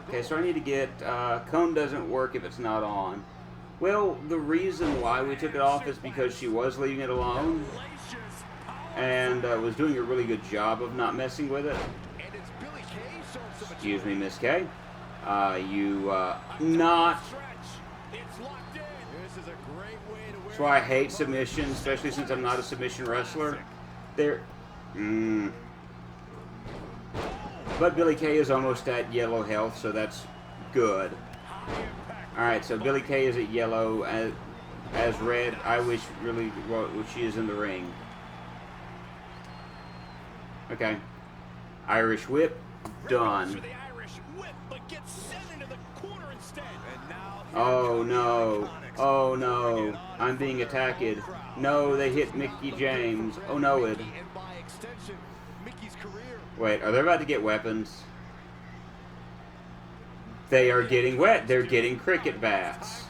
Okay, so I need to get... Cone doesn't work if it's not on. Well, the reason why we took it off is because she was leaving it alone. And was doing a really good job of not messing with it. Excuse me, Miss Kay. Not... That's why I hate submissions, especially since I'm not a submission wrestler. But Billy Kay is almost at yellow health, so that's good. Alright, so Billy Kay is at yellow as red. I wish really well, she is in the ring. Okay. Irish whip. Done. Oh no. Oh no. I'm being attacked. No, they hit Mickey James. Oh no it. Wait, are they about to get weapons? They are getting wet. They're getting cricket bats.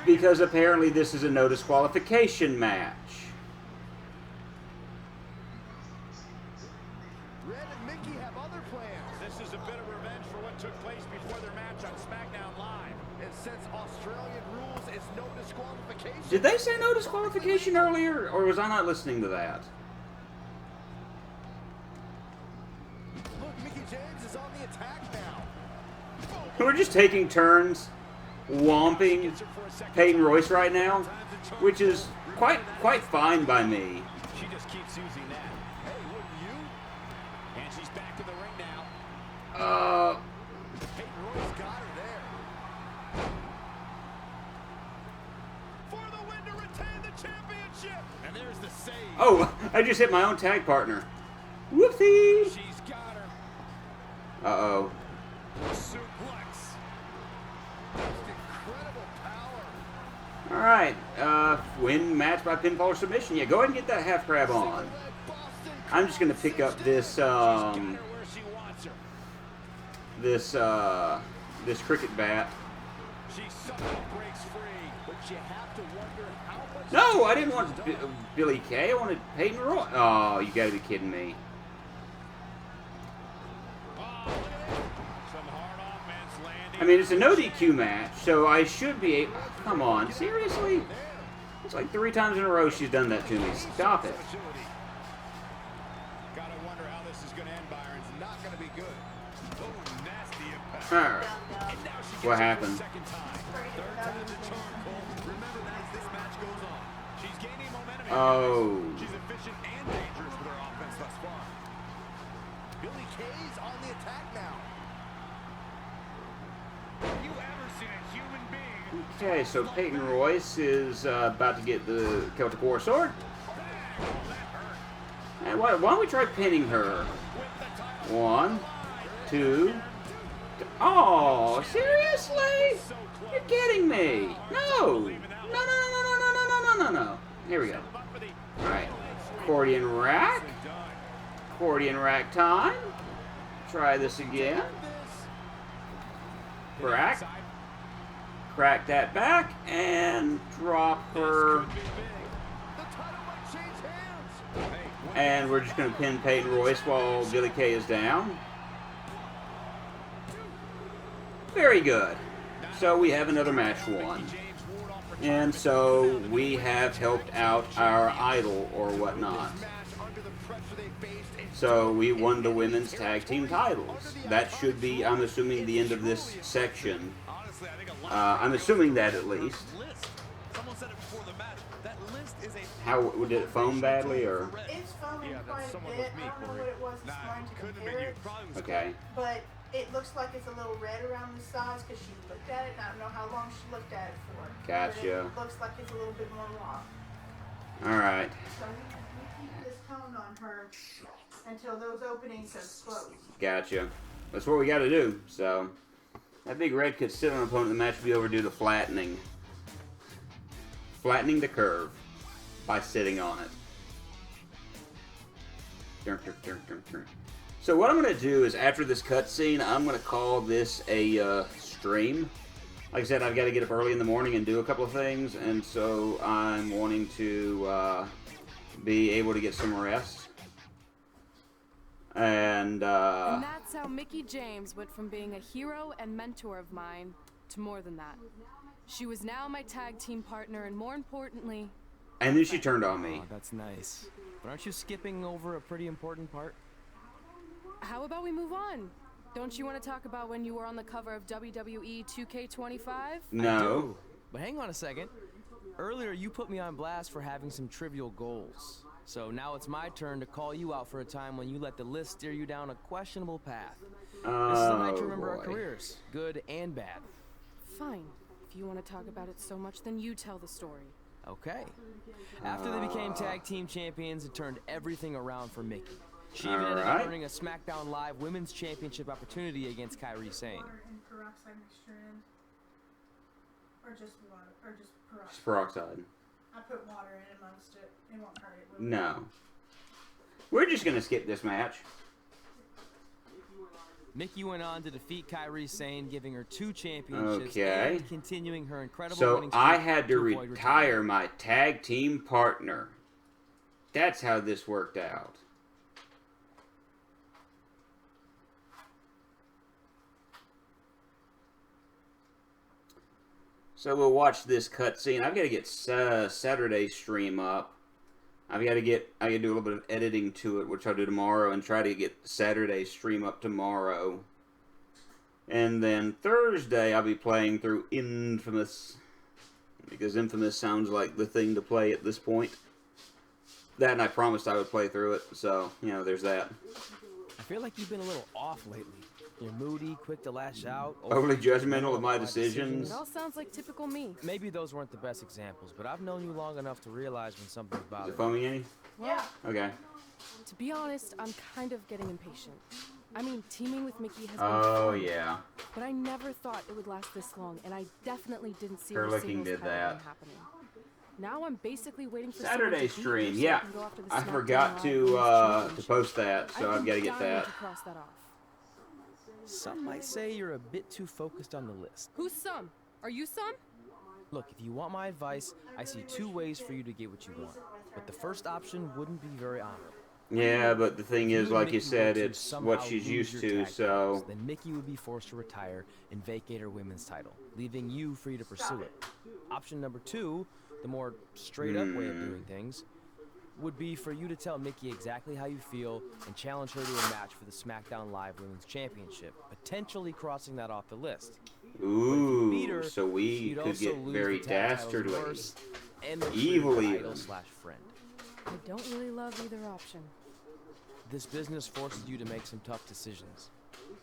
Because apparently this is a no disqualification match. Did they say no disqualification earlier, or was I not listening to that? Look, Mickey James is on the attack now. We're just taking turns whomping Peyton Royce right now, which is quite fine by me. She just keeps using that. Hey, wouldn't you? And she's back in the ring now. Peyton Royce got her there. For the win to retain the championship. And there's the save. Oh, I just hit my own tag partner. Whoopsie. She's got her. Uh-oh. Suplex. Incredible power. Alright, win match by pinfall or submission. Yeah, go ahead and get that half crab on. I'm just gonna pick up this, this cricket bat. No, I didn't want Billy Kay. I wanted Peyton Royce. Oh, you gotta be kidding me. I mean, it's a no DQ match, so I should be able... Come on, seriously? It's like 3 times in a row she's done that to me. Stop it. Gotta wonder how this is gonna end, Byron. It's not gonna be good. Oh, nasty impact. Alright. What happened? Second time. Third time's a charm, Cole. Remember that as this match goes on. She's gaining momentum. Oh. She's efficient and dangerous with her offense thus far. Billy Kay's on the attack now. Have you ever seen a human being? Okay, so Peyton Royce is about to get the Celtic War Sword. And why don't we try pinning her? 1, 2... Oh, seriously? You're kidding me. No. No. Here we go. Alright. Accordion rack. Accordion rack time. Try this again. Crack. Crack that back and drop her. And we're just going to pin Peyton Royce while Billy Kay is down. Very good. So we have another match won. And so we have helped out our idol or whatnot. So we won the women's tag team titles. That should be, I'm assuming, the end of this section. I'm assuming that at least. How did it foam badly, or? It's foaming quite a bit. I don't know what it was this morning to compare it. Okay. But it looks like it's a little red around the sides because she looked at it. And I don't know how long she looked at it for. Gotcha. But it looks like it's a little bit more raw. All right. So we keep this cone on her until those openings are closed. Gotcha. That's what we got to do. So that big red could sit on an opponent. The match would be over due to flattening. Flattening the curve by sitting on it. So what I'm going to do is, after this cutscene, I'm going to call this a stream. Like I said, I've got to get up early in the morning and do a couple of things, and so I'm wanting to be able to get some rest. And that's how Mickie James went from being a hero and mentor of mine to more than that. She was now my tag team partner, and more importantly... And then she turned on me. Oh, that's nice. But aren't you skipping over a pretty important part? How about we move on? Don't you want to talk about when you were on the cover of WWE 2K20? No. But hang on a second. Earlier, you put me on blast for having some trivial goals. So now it's my turn to call you out for a time when you let the list steer you down a questionable path. This is the night to remember our careers, good and bad. Fine. If you want to talk about it so much, then you tell the story. Okay. After they became tag team champions, it turned everything around for Mickie. She even ended up earning a SmackDown Live Women's Championship opportunity against Kairi Sane. Water and peroxide mixture in. Or just water, or just peroxide. It's peroxide. I put water in amongst it. It won't hurt it. No. We're just going to skip this match. Mickie went on to defeat Kairi Sane, giving her 2 championships and continuing her incredible winning streak. So I had to retire my tag team partner. That's how this worked out. So we'll watch this cutscene. I've got to get Saturday's stream up. I got to do a little bit of editing to it, which I'll do tomorrow, and try to get Saturday's stream up tomorrow. And then Thursday, I'll be playing through Infamous, because Infamous sounds like the thing to play at this point. That, and I promised I would play through it, so, you know, there's that. I feel like you've been a little off lately. You're moody, quick to lash out. Overly judgmental of my decisions. It all sounds like typical me. Maybe those weren't the best examples, but I've known you long enough to realize when something's bothering you. Is it foaming any? Yeah. Okay. To be honest, I'm kind of getting impatient. I mean, teaming with Mickie has been fun, yeah. But I never thought it would last this long, and I definitely didn't see her licking did that. Happening. Now I'm basically waiting for Saturday stream. Yeah, I forgot to post that, so I've got to get that. Some might say you're a bit too focused on the list. Who's some? Are you some? Look, if you want my advice, I see 2 ways for you to get what you want. But the first option wouldn't be very honorable. Yeah, but the thing is, like you said, it's what she's used to, so... Then Mickie would be forced to retire and vacate her women's title, leaving you free to pursue it. Option number 2, the more straight-up way of doing things, would be for you to tell Mickie exactly how you feel and challenge her to a match for the SmackDown Live Women's Championship, potentially crossing that off the list. Ooh, so we could get very dastardly. Evil even. Friend. I don't really love either option. This business forces you to make some tough decisions.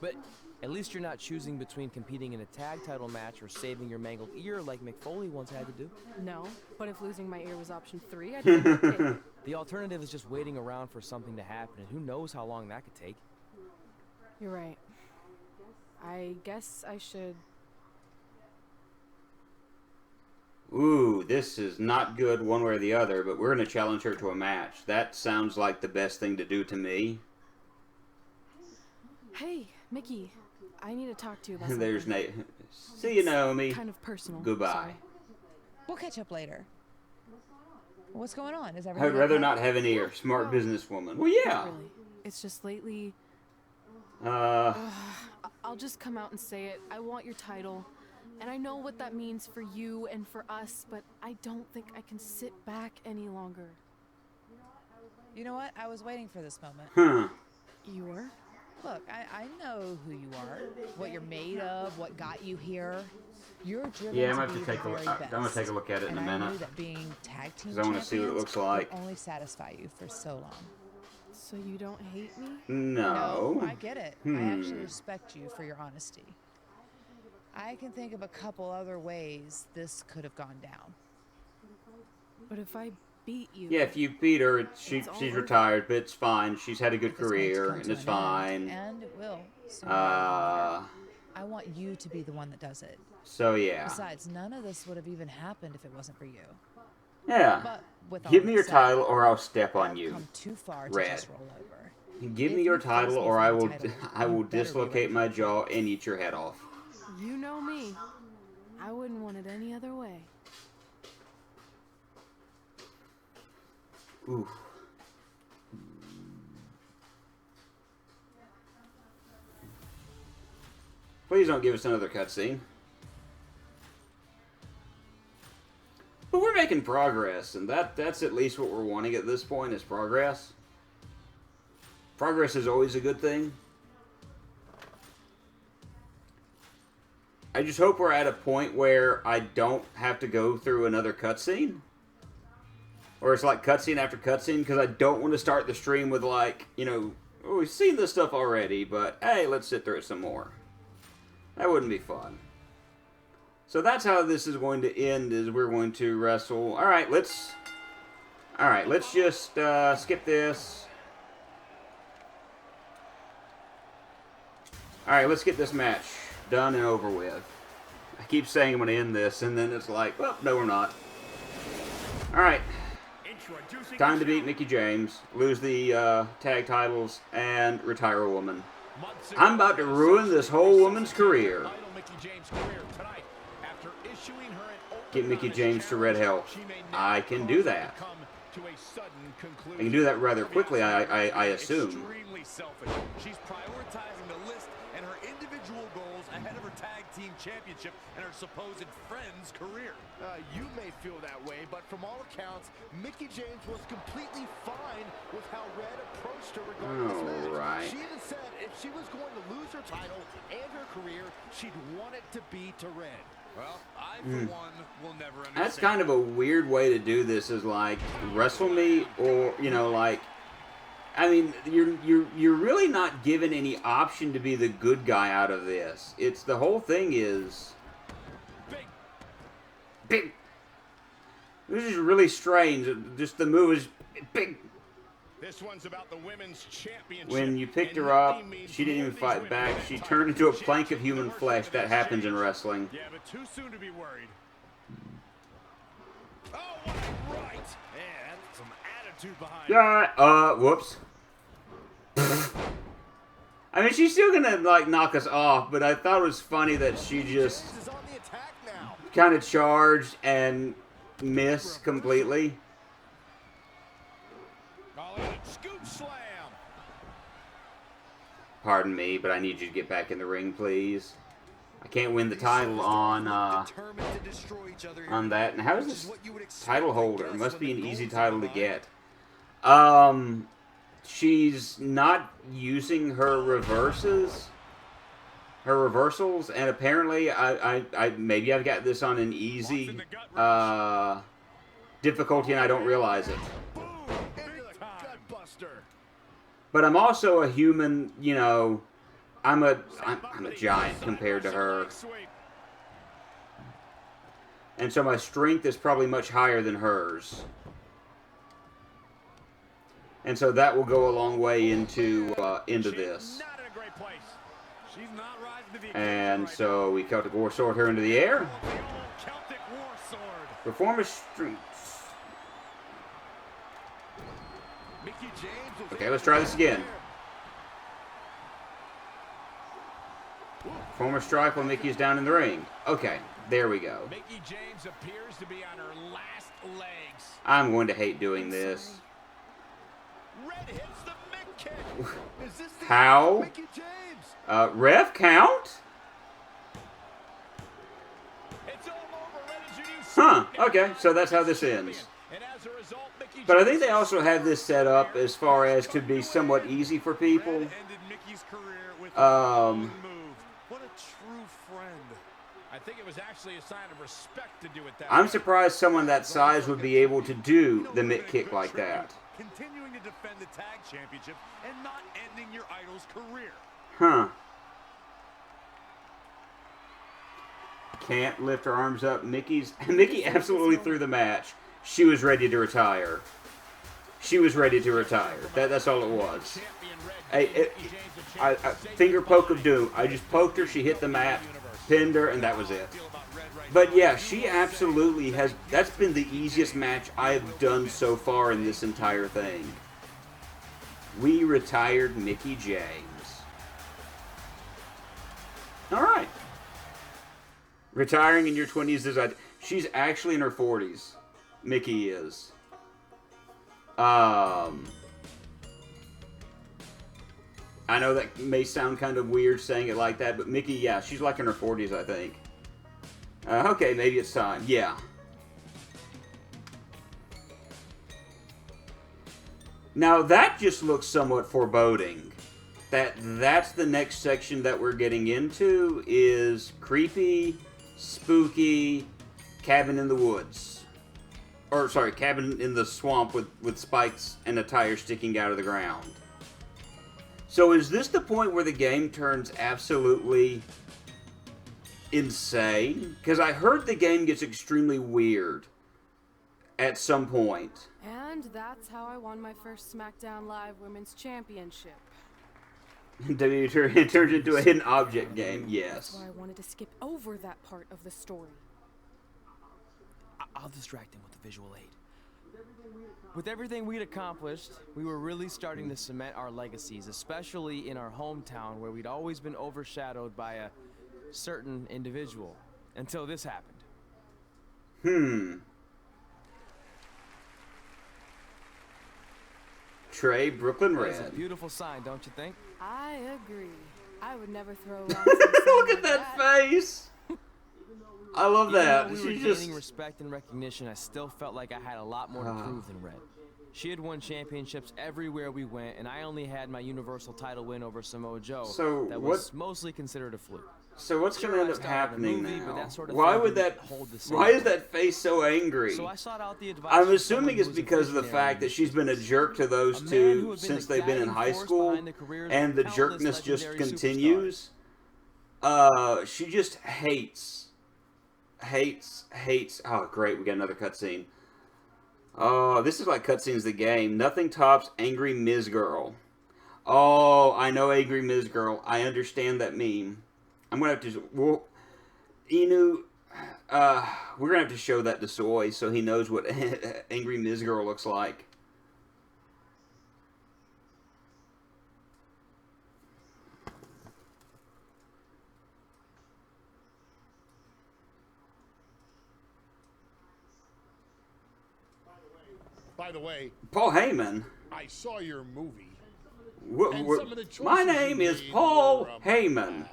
But at least you're not choosing between competing in a tag title match or saving your mangled ear like Mick Foley once had to do. No, but if losing my ear was option 3, I'd take it. The alternative is just waiting around for something to happen, and who knows how long that could take. You're right. I guess I should... Ooh, this is not good one way or the other, but we're going to challenge her to a match. That sounds like the best thing to do to me. Hey, Mickie, I need to talk to you about something. There's Nate. See you, Naomi. Kind of personal. Goodbye. Sorry. We'll catch up later. What's going on? Is I'd rather not have an ear. Smart businesswoman. Well, yeah. Not really. It's just lately... I'll just come out and say it. I want your title. And I know what that means for you and for us, but I don't think I can sit back any longer. You know what? I was waiting for this moment. You were? Look, I know who you are, what you're made of, what got you here. You're driven Yeah, I'm to gonna have be to take the a very look. best. I'm gonna take a look at it in a And I minute. knew that being tag team 'Cause I wanna see what it looks like. would only satisfy you for so long. So you don't hate me? No. I get it. I actually respect you for your honesty. I can think of a couple other ways this could have gone down. But if I beat you... Yeah, if you beat her, she's retired, but it's fine. She's had a good career, and it's fine. And it will. I want you to be the one that does it. So, yeah. Besides, none of this would have even happened if it wasn't for you. Yeah. But with Give all me that your said, title or I'll step on I've you. come too far to Red. just roll over. Give If me your you face title me or for I the will title, I you will better be dislocate ready my for it. jaw and eat your head off. You know me. I wouldn't want it any other way. Ooh. Please don't give us another cutscene. But we're making progress, and that's at least what we're wanting at this point is progress. Progress is always a good thing. I just hope we're at a point where I don't have to go through another cutscene. Or it's like cutscene after cutscene, because I don't want to start the stream with like, you know, oh, we've seen this stuff already, but hey, let's sit through it some more. That wouldn't be fun. So that's how this is going to end, is we're going to wrestle. Alright, let's just skip this. Alright, let's get this match done and over with. I keep saying I'm going to end this, and then it's like, well, no, we're not. Alright. Time to beat Mickie James, lose the tag titles, and retire a woman. I'm about to ruin this whole woman's career. Get Mickie James to red health. I can do that. I can do that rather quickly, I assume. She's prioritizing the list and her individual goals ahead of her tag team championship and her supposed friend's career. You may feel that way, but from all accounts, Mickie James was completely fine with how Red approached her regarding this match. Right. She even said if she was going to lose her title and her career, she'd want it to be to Red. Well, I, for one, will never understand. That's kind of a weird way to do this, is like, wrestle me, or, you know, like, I mean, you're really not given any option to be the good guy out of this. It's, the whole thing is big. This is really strange. Just the move is big. This one's about the women's championship. When you picked her up, she didn't even fight back. She turned into a plank of human flesh. That happens in wrestling. Yeah, but too soon to be worried. Oh, what a right! Yeah, that's some attitude behind it. Yeah, whoops. I mean, she's still gonna, like, knock us off, but I thought it was funny that she just kind of charged and missed completely. Scoop slam. Pardon me, but I need you to get back in the ring, please. I can't win the title on that. And how is this title holder? It must be an easy title to get. She's not using her reversals, and apparently maybe I've got this on an easy difficulty and I don't realize it. But I'm also a human, you know. I'm a giant compared to her. And so my strength is probably much higher than hers. And so that will go a long way into this. And so we Celtic War Sword her into the air. Perform a strength. Okay, let's try this again. Former strike while Mickey's down in the ring. Okay, there we go. Mickie James appears to be on her last legs. I'm going to hate doing this. Red hits the mid kick. Is this the How? Mickie James? Ref count? Huh, okay, so that's how this ends. But I think they also have this set up as far as to be somewhat easy for people. What a true friend. I think it was actually a sign of respect to do it that way. I'm surprised someone that size would be able to do the mitt kick like that. Continuing to defend the tag championship and not ending your idol's career. Huh. Can't lift her arms up. Mickey absolutely threw the match. She was ready to retire. She was ready to retire. That's all it was. Finger poke of doom. I just poked her. She hit the mat, pinned her, and that was it. But yeah, she absolutely has. That's been the easiest match I have done so far in this entire thing. We retired Mickie James. All right. Retiring in your 20s is... She's actually in her 40s. Mickie is. I know that may sound kind of weird saying it like that, but Mickie, yeah, she's like in her 40s, I think. Okay, maybe it's time. Yeah. Now, that just looks somewhat foreboding. That's the next section that we're getting into is creepy, spooky, cabin in the woods. Or, sorry, cabin in the swamp with spikes and a tire sticking out of the ground. So is this the point where the game turns absolutely insane? Because I heard the game gets extremely weird at some point. And that's how I won my first SmackDown Live Women's Championship. It turns into a hidden object game, yes. That's why I wanted to skip over that part of the story. I'll distract him with a visual aid. With everything we'd accomplished, we were really starting to cement our legacies, especially in our hometown where we'd always been overshadowed by a certain individual, until this happened. Trey, Brooklyn Red. That's a beautiful sign, don't you think? I agree. I would never throw around Look at that face! I love that. Even though we were gaining respect and recognition, I still felt like I had a lot more to prove than Red. She had won championships everywhere we went, and I only had my Universal title win over Samoa Joe. So that was mostly considered a fluke. So what's going to end up happening now? That sort of Why is that face so angry? So I sought out the advice I'm assuming it's because of the fact that she's been a jerk to those two since they've been in high school, and the jerkness just continues. She just hates. Oh, great, we got another cutscene. Oh, this is like cutscenes the game. Nothing tops Angry Miz Girl. Oh, I know Angry Miz Girl. I understand that meme. I'm gonna have to. Well, Inu, we're gonna have to show that to Soy so he knows what Angry Miz Girl looks like. By the way, Paul Heyman. I saw your movie. My name is Paul Heyman.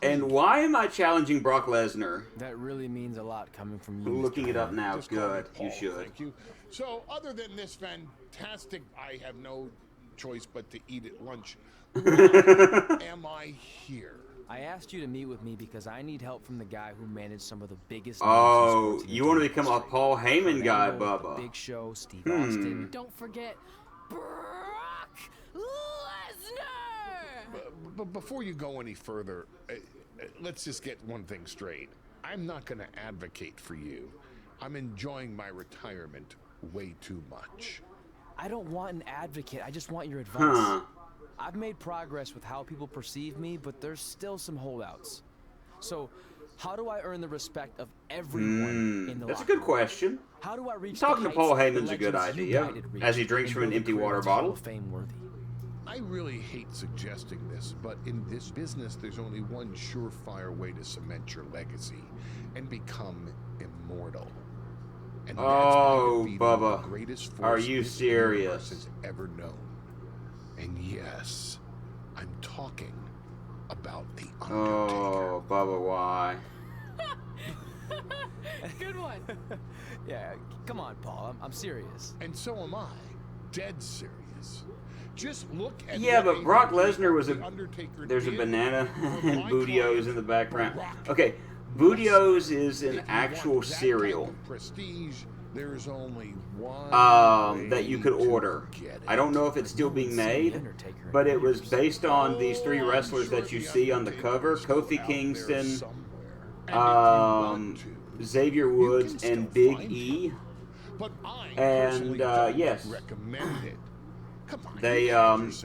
And why am I challenging Brock Lesnar? That really means a lot coming from you. Looking it up now. Just Good. Paul, You should. Thank you. So, other than this fantastic, I have no choice but to eat at lunch. Why am I here? I asked you to meet with me because I need help from the guy who managed some of the biggest. Oh, you want to become a Paul Heyman guy, Bubba? Big Show, Steve Austin. Don't forget Brock Lesnar. But before you go any further, let's just get one thing straight. I'm not going to advocate for you. I'm enjoying my retirement way too much. I don't want an advocate. I just want your advice. I've made progress with how people perceive me, but there's still some holdouts. So, how do I earn the respect of everyone in the That's a good question. How do I reach Talking to Paul Heyman's a good idea, as he drinks from an empty water bottle. Fame worthy. I really hate suggesting this, but in this business, there's only one surefire way to cement your legacy and become immortal. And oh, that's Bubba, the greatest force are you this universe serious? has ever known. And yes, I'm talking about the Undertaker. Oh, Bubba, why? Good one. Yeah, come on, Paul. I'm serious. And so am I. Dead serious. Just look at Yeah, but Brock Lesnar was The Undertaker There's a did banana for and my Bootios client, in the background. The Rock. Okay, Bootios is If an you want actual that type cereal of prestige, there's only one that you way could to order. get it. I don't know if it's still being made, but it was based on these three wrestlers that you see on the cover: Kofi Kingston, Xavier Woods, and Big E. But I And yes, recommend it. Come on,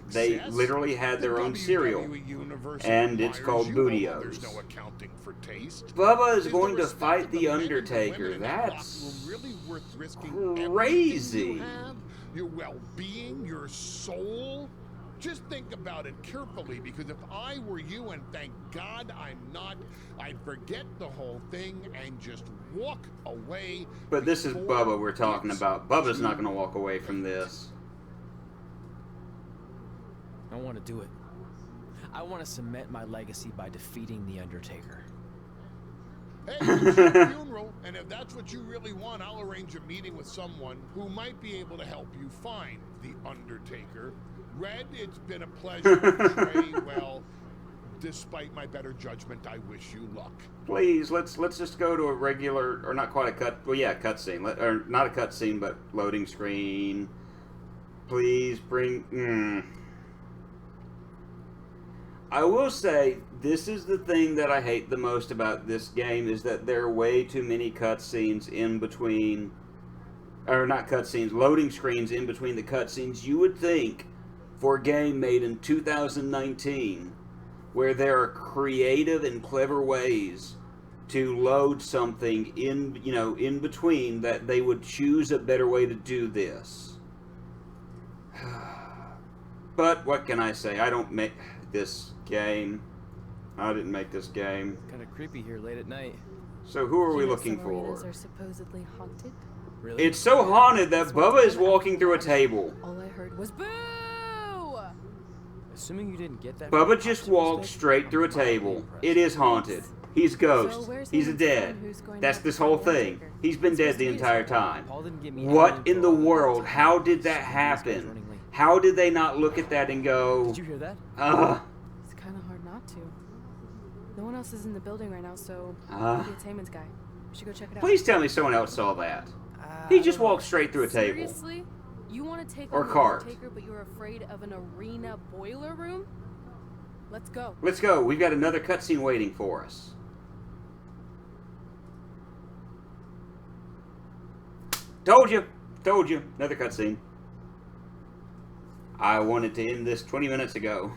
they literally had their own cereal, and it's called Bootios. There's no accounting for taste. Bubba is going to fight the Undertaker. That's really worth risking crazy. everything you have, your well-being, your soul. Just think about it carefully, because if I were you, and thank God I'm not, I'd forget the whole thing and just walk away. But this is Bubba we're talking about. Bubba's not going to walk away from this. I want to do it. I want to cement my legacy by defeating the Undertaker. Hey, it's your funeral, and if that's what you really want, I'll arrange a meeting with someone who might be able to help you find the Undertaker. Red, it's been a pleasure. Trey, well, despite my better judgment, I wish you luck. Please, let's just go to a regular, or not quite a cut, well, yeah, cutscene, or not a cutscene, but loading screen. Please bring. I will say, this is the thing that I hate the most about this game, is that there are way too many cutscenes in between, or not cutscenes, loading screens in between the cutscenes. You would think, for a game made in 2019, where there are creative and clever ways to load something in, in between, that they would choose a better way to do this. But what can I say? I don't make this game. I didn't make this game. Kind of creepy here late at night. So who are we You know looking some arenas for? are supposedly haunted. Really? It's so haunted that Bubba is walking through a table. All I heard was boo! Assuming you didn't get that. Bubba just walked straight through a table. It is haunted. He's ghost. He's a dead. That's this whole thing. He's been dead the entire time. What in the world? How did that happen? How did they not look at that and go, Did you hear that? It's kind of hard not to. No one else is in the building right now, so maybe it's Heyman's guy. We should go check it out. Please tell me someone else saw that. He just walked straight through a table. Seriously? You want to take Or on the cart. Undertaker, but you're afraid of an arena boiler room? Let's go. Let's go. We've got another cutscene waiting for us. Told you. Told you. Another cutscene. I wanted to end this 20 minutes ago.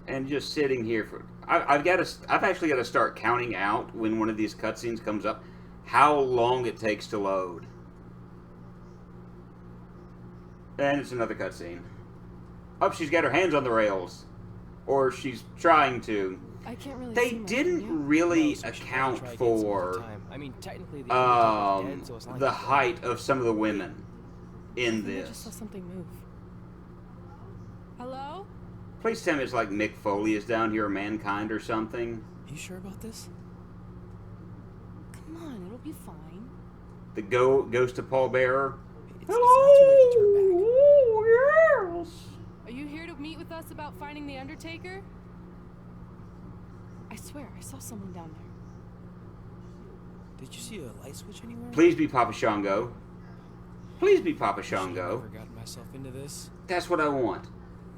And just sitting here for I've actually got to start counting out when one of these cutscenes comes up how long it takes to load. And it's another cutscene. Oh, she's got her hands on the rails, or she's trying to. I can't really They see much didn't from you. really No, so she account tried to get some more for time. I mean, technically the Undertaker's dead, so it's not like the he's dead. height of some of the women in I think I just saw this. something move. Hello? Please tell me it's like Mick Foley is down here, or Mankind, or something. You sure about this? Come on, it'll be fine. The ghost of Paul Bearer. It's not too late to turn back. Oh, yes. Are you here to meet with us about finding the Undertaker? I swear, I saw someone down there. Did you see a light switch anywhere? Please be Papa Shango. Please be Papa Shango. I've never gotten myself into this. That's what I want.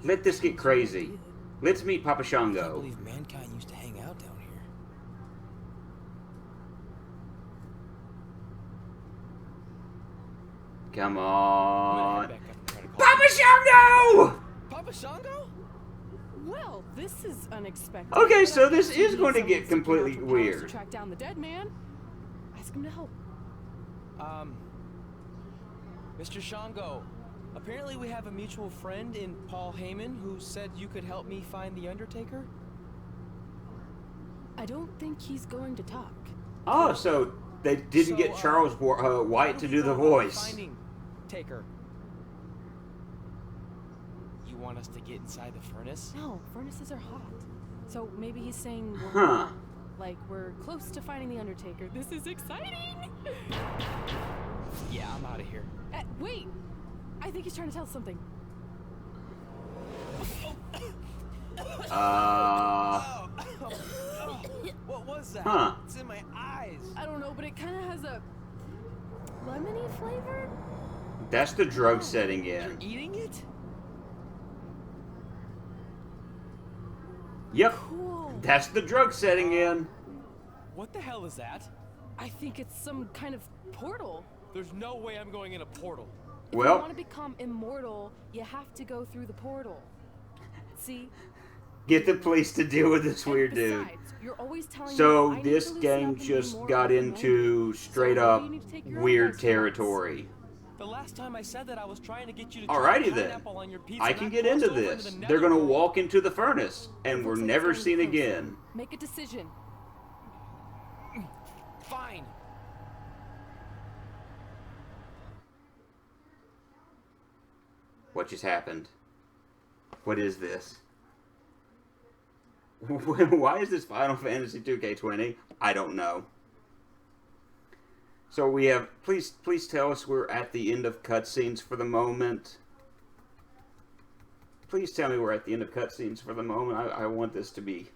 Let this get crazy. Let's meet Papa I can't Shango. believe Mankind used to hang out down here. Come I'm gonna on. head back up and try to call Papa Shango! Papa Shango? Well, this is unexpected. Okay, but so I this bet you is going to need get someone completely supernatural powers weird. To track down the dead man. Ask him to help. Mr. Shango, apparently we have a mutual friend in Paul Heyman who said you could help me find the Undertaker. I don't think he's going to talk. Oh, so they didn't get Charles White to do the voice. Finding Taker. want us to get inside the furnace? No, furnaces are hot. So maybe he's saying like we're close to finding the Undertaker. This is exciting! Yeah, I'm out of here. Wait! I think he's trying to tell us something. What was that? Huh. It's in my eyes. I don't know, but it kind of has a lemony flavor. That's the drug setting You're in. eating it? Yep. Cool. That's the drug setting in. What the hell is that? I think it's some kind of portal. There's no way I'm going in a portal. If you want to become immortal, you have to go through the portal. See? Get the police to deal with this weird dude. You're always telling So me I need this to loosen game up and be just more got open-minded. into straight So up maybe you need to take your own weird advice. territory. The last time I said that, I was trying to get you to Alrighty try then. pineapple on your pizza, I and can I get crossed into over this. the They're gonna netherworld. walk into the furnace, and we're Looks like never it's seen getting close. again. Make a decision. Fine. What just happened? What is this? Why is this Final Fantasy 2K20? I don't know. So we have, please tell us we're at the end of cutscenes for the moment. Please tell me we're at the end of cutscenes for the moment. I want this to be,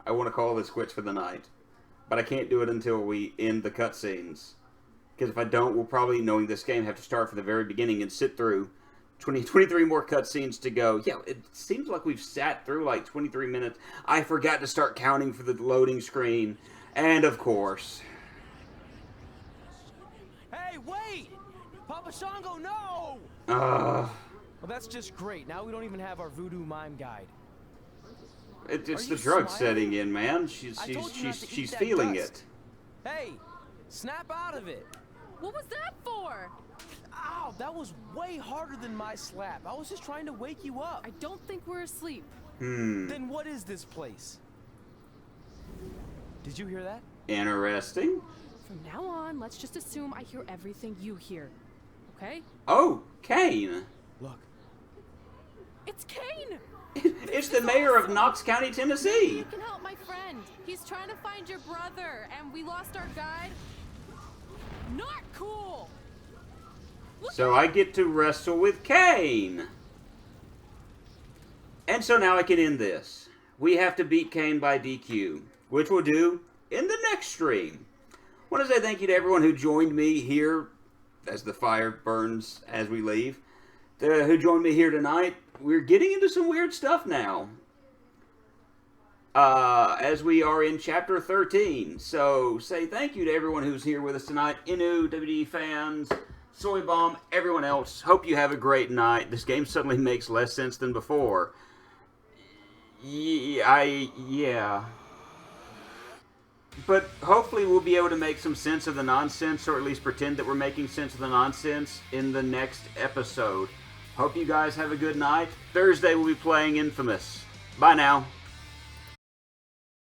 I want to call this quits for the night. But I can't do it until we end the cutscenes. Because if I don't, we'll probably, knowing this game, have to start from the very beginning and sit through 23 more cutscenes to go. Yeah, it seems like we've sat through like 23 minutes. I forgot to start counting for the loading screen. And of course... Hey, wait! Papa Shango, no! Well, that's just great. Now we don't even have our voodoo mime guide. it's Are the you drug smiling? setting in, man. She's feeling it. Hey, snap out of it. What was that for? Ow, that was way harder than my slap. I was just trying to wake you up. I don't think we're asleep. Then what is this place? Did you hear that? Interesting. From now on, let's just assume I hear everything you hear. Okay? Oh, Kane. Look. It's Kane! It's the mayor of Knox County, Tennessee. You can help my friend. He's trying to find your brother, and we lost our guide. Not cool! So I get to wrestle with Kane. And so now I can end this. We have to beat Kane by DQ, which we'll do in the next stream. I want to say thank you to everyone who joined me here, as the fire burns as we leave, who joined me here tonight. We're getting into some weird stuff now, as we are in Chapter 13. So say thank you to everyone who's here with us tonight. Inu, WWE fans, Soy Bomb, everyone else. Hope you have a great night. This game suddenly makes less sense than before. Yeah. But hopefully we'll be able to make some sense of the nonsense, or at least pretend that we're making sense of the nonsense in the next episode. Hope you guys have a good night. Thursday we'll be playing Infamous. Bye now.